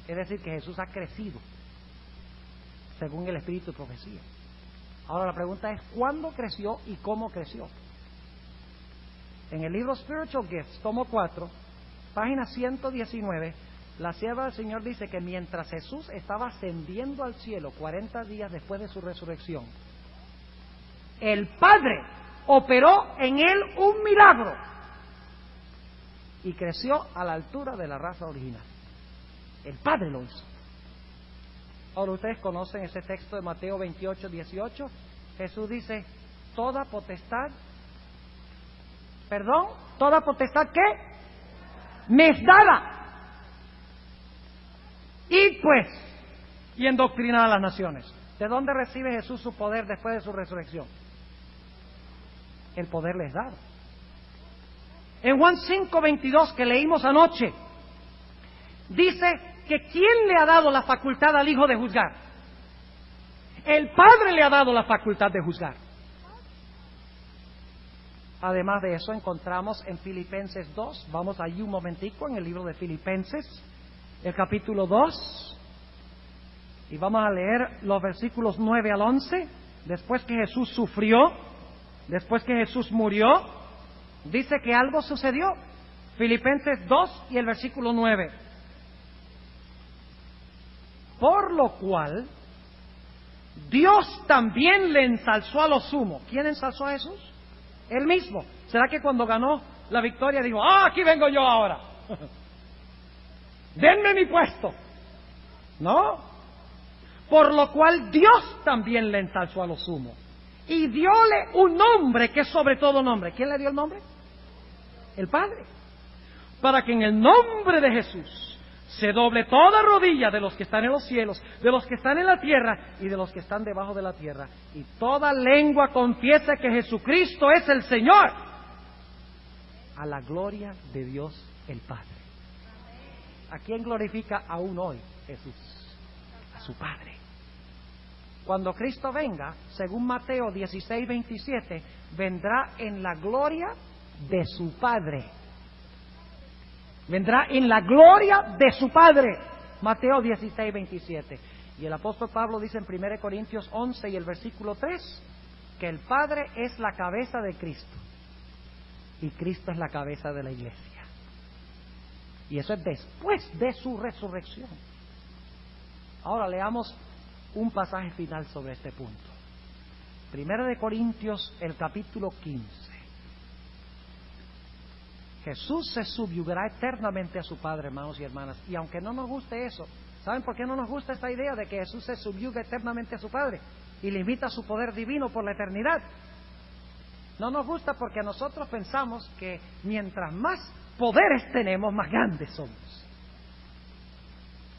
Es decir, que Jesús ha crecido según el Espíritu de profecía. Ahora la pregunta es, ¿cuándo creció y cómo creció? En el libro Spiritual Gifts, tomo 4, página 119, la sierva del Señor dice que mientras Jesús estaba ascendiendo al cielo 40 días después de su resurrección, el Padre operó en él un milagro y creció a la altura de la raza original. El Padre lo hizo. Ahora ustedes conocen ese texto de Mateo 28, 18. Jesús dice, toda potestad, ¿qué? Me es dada. Y pues, y endoctrinar a las naciones. ¿De dónde recibe Jesús su poder después de su resurrección? El poder les da. En Juan 5:22 que leímos anoche, dice que ¿quién le ha dado la facultad al Hijo de juzgar? El Padre le ha dado la facultad de juzgar. Además de eso encontramos en Filipenses 2, vamos allí un momentico en el libro de Filipenses, el capítulo 2, y vamos a leer los versículos 9 al 11, después que Jesús sufrió, después que Jesús murió, dice que algo sucedió. Filipenses 2 y el versículo 9. Por lo cual, Dios también le ensalzó a lo sumo. ¿Quién ensalzó a Jesús? Él mismo. ¿Será que cuando ganó la victoria dijo, aquí vengo yo ahora? Denme mi puesto. No. Por lo cual Dios también le ensalzó a lo sumo. Y dióle un nombre que es sobre todo nombre. ¿Quién le dio el nombre? El Padre. Para que en el nombre de Jesús se doble toda rodilla de los que están en los cielos, de los que están en la tierra y de los que están debajo de la tierra. Y toda lengua confiese que Jesucristo es el Señor, a la gloria de Dios el Padre. ¿A quién glorifica aún hoy Jesús? A su Padre. Cuando Cristo venga, según Mateo 16:27, vendrá en la gloria de su Padre. Vendrá en la gloria de su Padre. Mateo 16:27. Y el apóstol Pablo dice en 1 Corintios 11 y el versículo 3, que el Padre es la cabeza de Cristo. Y Cristo es la cabeza de la iglesia. Y eso es después de su resurrección. Ahora leamos un pasaje final sobre este punto. 1 Corintios, el capítulo 15. Jesús se subyugará eternamente a su Padre, hermanos y hermanas. Y aunque no nos guste eso, ¿saben por qué no nos gusta esta idea de que Jesús se subyuga eternamente a su Padre y limita su poder divino por la eternidad? No nos gusta porque nosotros pensamos que mientras más poderes tenemos, más grandes somos.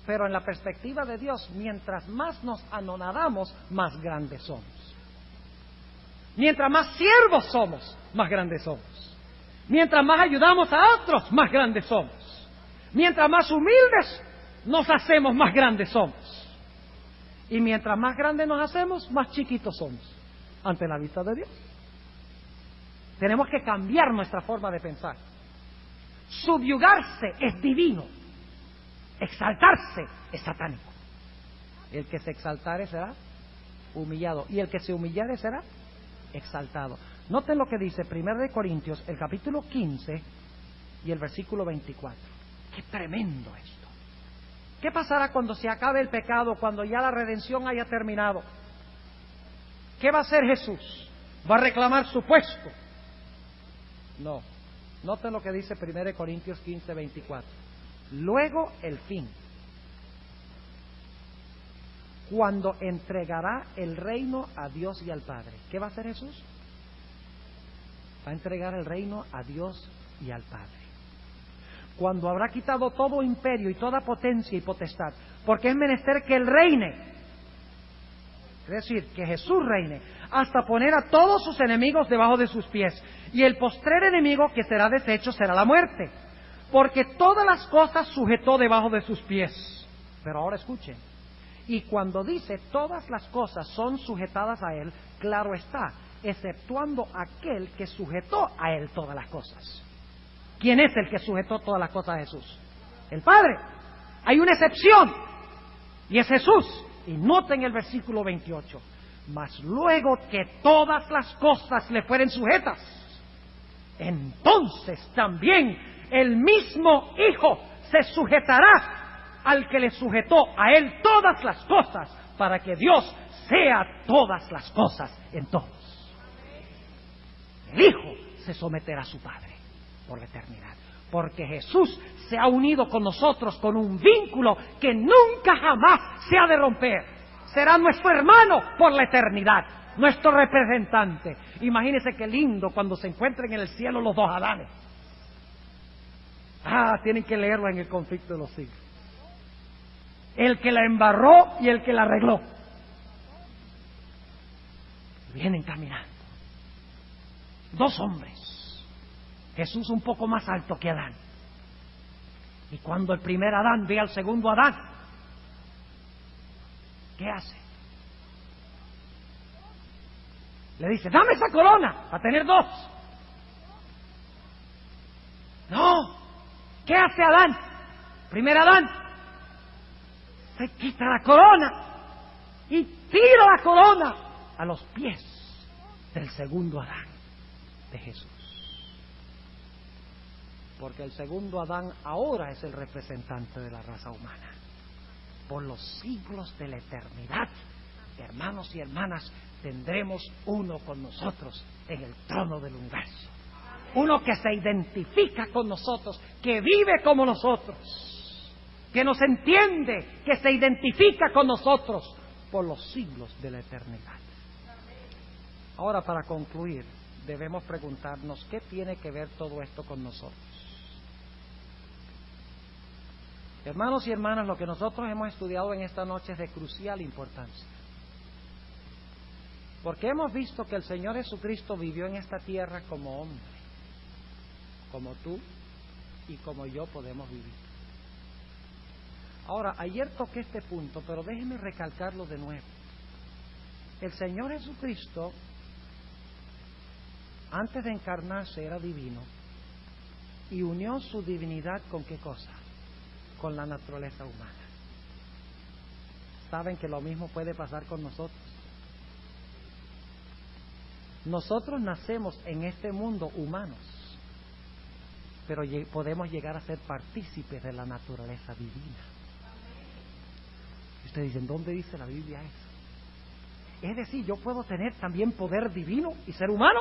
Pero en la perspectiva de Dios, mientras más nos anonadamos, más grandes somos. Mientras más siervos somos, más grandes somos. Mientras más ayudamos a otros, más grandes somos. Mientras más humildes nos hacemos, más grandes somos. Y mientras más grandes nos hacemos, más chiquitos somos ante la vista de Dios. Tenemos que cambiar nuestra forma de pensar. Subyugarse es divino. Exaltarse es satánico. El que se exaltare será humillado. Y el que se humillare será exaltado. Noten lo que dice 1 Corintios, el capítulo 15 y el versículo 24. ¡Qué tremendo esto! ¿Qué pasará cuando se acabe el pecado, cuando ya la redención haya terminado? ¿Qué va a hacer Jesús? ¿Va a reclamar su puesto? No. Noten lo que dice 1 Corintios 15, 24. Luego el fin, cuando entregará el reino a Dios y al Padre. ¿Qué va a hacer Jesús? Va a entregar el reino a Dios y al Padre. Cuando habrá quitado todo imperio y toda potencia y potestad, porque es menester que Él reine, es decir, que Jesús reine, hasta poner a todos sus enemigos debajo de sus pies. Y el postrer enemigo que será deshecho será la muerte, porque todas las cosas sujetó debajo de sus pies. Pero ahora escuchen, Y cuando dice todas las cosas son sujetadas a Él, claro está, exceptuando aquel que sujetó a Él todas las cosas. ¿Quién es el que sujetó todas las cosas a Jesús? El Padre. Hay una excepción, y es Jesús. Y noten el versículo 28. Mas luego que todas las cosas le fueren sujetas, entonces también el mismo Hijo se sujetará al que le sujetó a Él todas las cosas, para que Dios sea todas las cosas en todos. El Hijo se someterá a su Padre por la eternidad, porque Jesús se ha unido con nosotros con un vínculo que nunca jamás se ha de romper. Será nuestro hermano por la eternidad, nuestro representante. Imagínense qué lindo cuando se encuentren en el cielo los dos Adanes. Tienen que leerlo en el conflicto de los siglos. El que la embarró y el que la arregló. Vienen caminando. Dos hombres. Jesús un poco más alto que Adán. Y cuando el primer Adán ve al segundo Adán, ¿qué hace? Le dice, dame esa corona para tener dos. No. ¿Qué hace Adán? Primer Adán se quita la corona y tira la corona a los pies del segundo Adán, de Jesús. Porque el segundo Adán ahora es el representante de la raza humana. Por los siglos de la eternidad, hermanos y hermanas, tendremos uno con nosotros en el trono del universo. Uno que se identifica con nosotros, que vive como nosotros, que nos entiende, que se identifica con nosotros por los siglos de la eternidad. Ahora, para concluir, debemos preguntarnos qué tiene que ver todo esto con nosotros. Hermanos y hermanas, lo que nosotros hemos estudiado en esta noche es de crucial importancia. Porque hemos visto que el Señor Jesucristo vivió en esta tierra como hombre, como tú y como yo podemos vivir. Ahora, ayer toqué este punto, pero déjenme recalcarlo de nuevo. El Señor Jesucristo, antes de encarnarse, era divino y unió su divinidad ¿con qué cosa? Con la naturaleza humana. ¿Saben que lo mismo puede pasar con nosotros? Nosotros nacemos en este mundo humanos, pero podemos llegar a ser partícipes de la naturaleza divina. Y ustedes dicen, ¿dónde dice la Biblia eso? Es decir, yo puedo tener también poder divino y ser humano,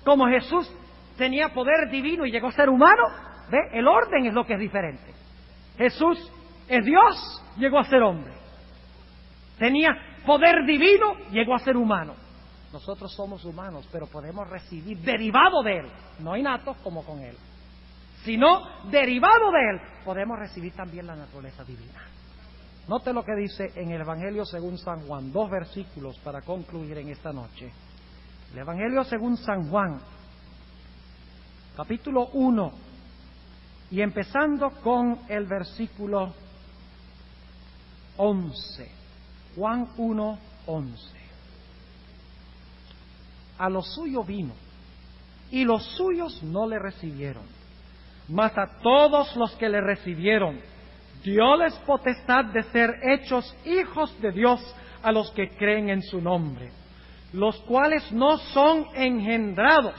como Jesús tenía poder divino y llegó a ser humano. ¿Ve? El orden es lo que es diferente. Jesús es Dios, llegó a ser hombre. Tenía poder divino, llegó a ser humano. Nosotros somos humanos, pero podemos recibir derivado de Él, no innatos como con Él, sino derivado de Él, podemos recibir también la naturaleza divina. Note lo que dice en el Evangelio según San Juan, 2 versículos para concluir en esta noche. El Evangelio según San Juan, capítulo 1, y empezando con el versículo 11. Juan 1, 11. A lo suyo vino, y los suyos no le recibieron. Mas a todos los que le recibieron, dióles potestad de ser hechos hijos de Dios a los que creen en su nombre, los cuales no son engendrados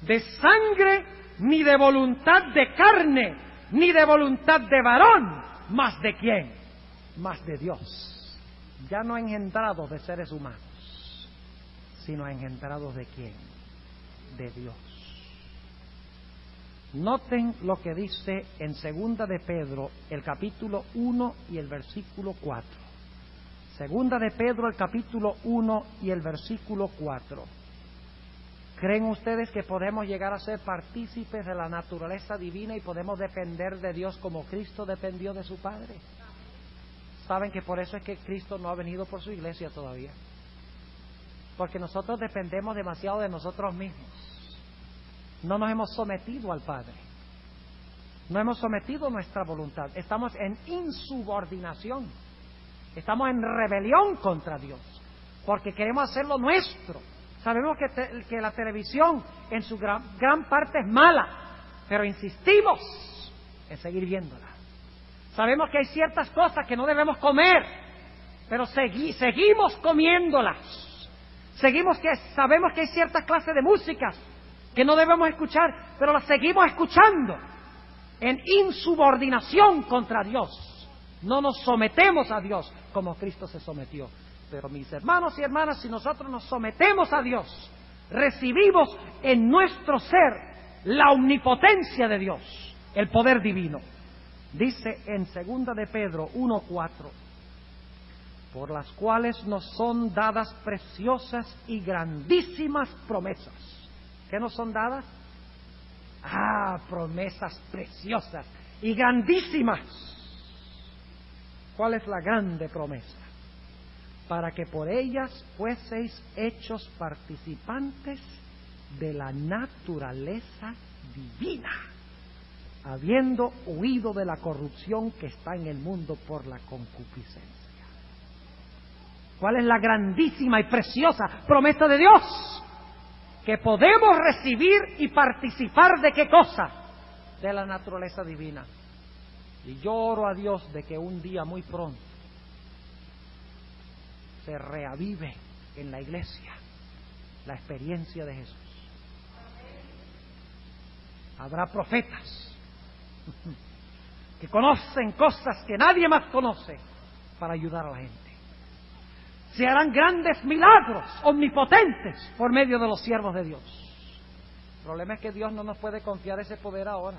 de sangre, ni de voluntad de carne, ni de voluntad de varón, mas de quién, mas de Dios. Ya no engendrados de seres humanos, sino engendrados de quién, de Dios. Noten lo que dice en segunda de Pedro, el capítulo 1 y el versículo 4. Segunda de Pedro, el capítulo 1 y el versículo 4. ¿Creen ustedes que podemos llegar a ser partícipes de la naturaleza divina y podemos depender de Dios como Cristo dependió de su Padre? ¿Saben que por eso es que Cristo no ha venido por su iglesia todavía? Porque nosotros dependemos demasiado de nosotros mismos. No nos hemos sometido al Padre. No hemos sometido nuestra voluntad. Estamos en insubordinación. Estamos en rebelión contra Dios, porque queremos hacerlo nuestro. Sabemos que la televisión en su gran parte es mala, pero insistimos en seguir viéndola. Sabemos que hay ciertas cosas que no debemos comer, pero seguimos comiéndolas. Sabemos que hay ciertas clases de músicas que no debemos escuchar, pero las seguimos escuchando en insubordinación contra Dios. No nos sometemos a Dios como Cristo se sometió. Pero mis hermanos y hermanas, si nosotros nos sometemos a Dios, recibimos en nuestro ser la omnipotencia de Dios, el poder divino. Dice en 2 de Pedro 1:4, por las cuales nos son dadas preciosas y grandísimas promesas. ¿Qué nos son dadas? Promesas preciosas y grandísimas. ¿Cuál es la grande promesa? Para que por ellas fueseis hechos participantes de la naturaleza divina, habiendo huido de la corrupción que está en el mundo por la concupiscencia. ¿Cuál es la grandísima y preciosa promesa de Dios? Que podemos recibir y participar ¿de qué cosa? De la naturaleza divina. Y yo oro a Dios de que un día muy pronto se reavive en la iglesia la experiencia de Jesús. Habrá profetas que conocen cosas que nadie más conoce para ayudar a la gente. Se harán grandes milagros omnipotentes por medio de los siervos de Dios. El problema es que Dios no nos puede confiar ese poder ahora.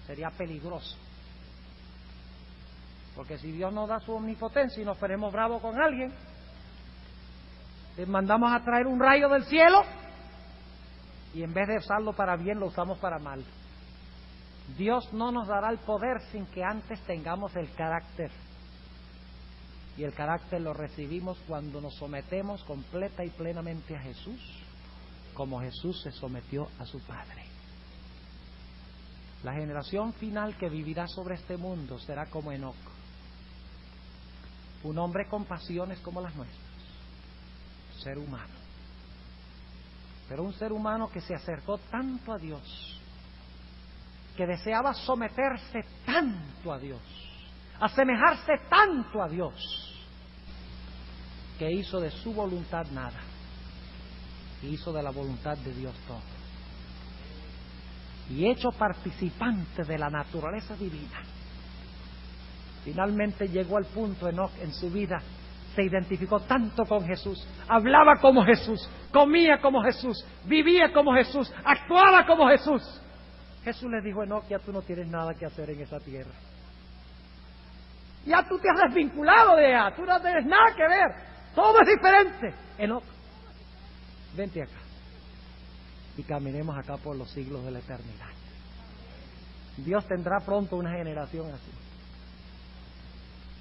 Sería peligroso. Porque si Dios nos da su omnipotencia y nos ponemos bravos con alguien, le mandamos a traer un rayo del cielo y en vez de usarlo para bien, lo usamos para mal. Dios no nos dará el poder sin que antes tengamos el carácter. Y el carácter lo recibimos cuando nos sometemos completa y plenamente a Jesús, como Jesús se sometió a su Padre. La generación final que vivirá sobre este mundo será como Enoc, un hombre con pasiones como las nuestras, ser humano, pero un ser humano que se acercó tanto a Dios, que deseaba someterse tanto a Dios, asemejarse tanto a Dios, que hizo de su voluntad nada, y hizo de la voluntad de Dios todo. Y hecho participante de la naturaleza divina, finalmente llegó al punto Enoc en su vida, se identificó tanto con Jesús, hablaba como Jesús, comía como Jesús, vivía como Jesús, actuaba como Jesús. Jesús le dijo: Enoc, ya tú no tienes nada que hacer en esa tierra. Ya tú te has desvinculado de ella, tú no tienes nada que ver, todo es diferente. Enoc, vente acá y caminemos acá por los siglos de la eternidad. Dios tendrá pronto una generación así.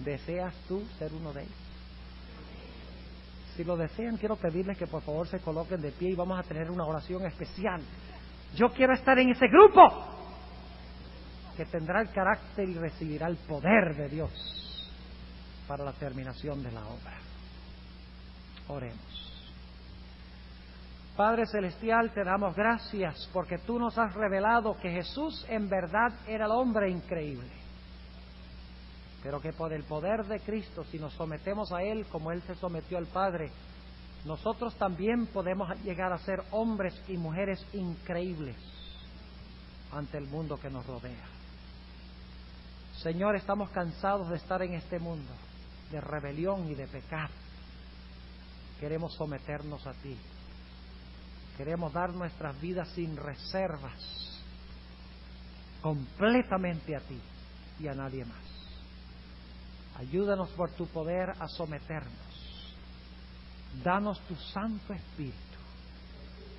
¿Deseas tú ser uno de ellos? Si lo desean, quiero pedirles que por favor se coloquen de pie y vamos a tener una oración especial. Yo quiero estar en ese grupo que tendrá el carácter y recibirá el poder de Dios para la terminación de la obra. Oremos. Padre Celestial, te damos gracias porque tú nos has revelado que Jesús en verdad era el hombre increíble, pero que por el poder de Cristo, si nos sometemos a Él como Él se sometió al Padre, nosotros también podemos llegar a ser hombres y mujeres increíbles ante el mundo que nos rodea. Señor, estamos cansados de estar en este mundo de rebelión y de pecado. Queremos someternos a ti. Queremos dar nuestras vidas sin reservas, completamente a ti y a nadie más. Ayúdanos por tu poder a someternos. Danos tu Santo Espíritu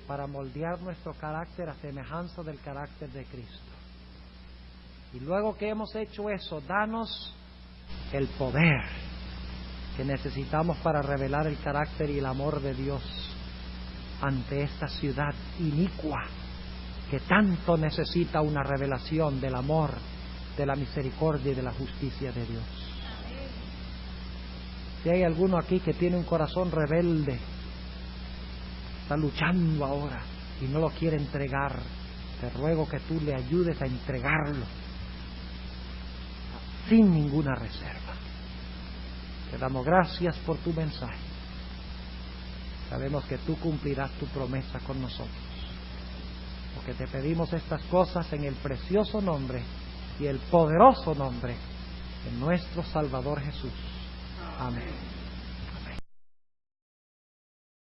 para moldear nuestro carácter a semejanza del carácter de Cristo. Y luego que hemos hecho eso, danos el poder que necesitamos para revelar el carácter y el amor de Dios ante esta ciudad inicua que tanto necesita una revelación del amor, de la misericordia y de la justicia de Dios. Si hay alguno aquí que tiene un corazón rebelde, está luchando ahora y no lo quiere entregar, te ruego que tú le ayudes a entregarlo sin ninguna reserva. Te damos gracias por tu mensaje. Sabemos que tú cumplirás tu promesa con nosotros, porque te pedimos estas cosas en el precioso nombre y el poderoso nombre de nuestro Salvador Jesús. Amén.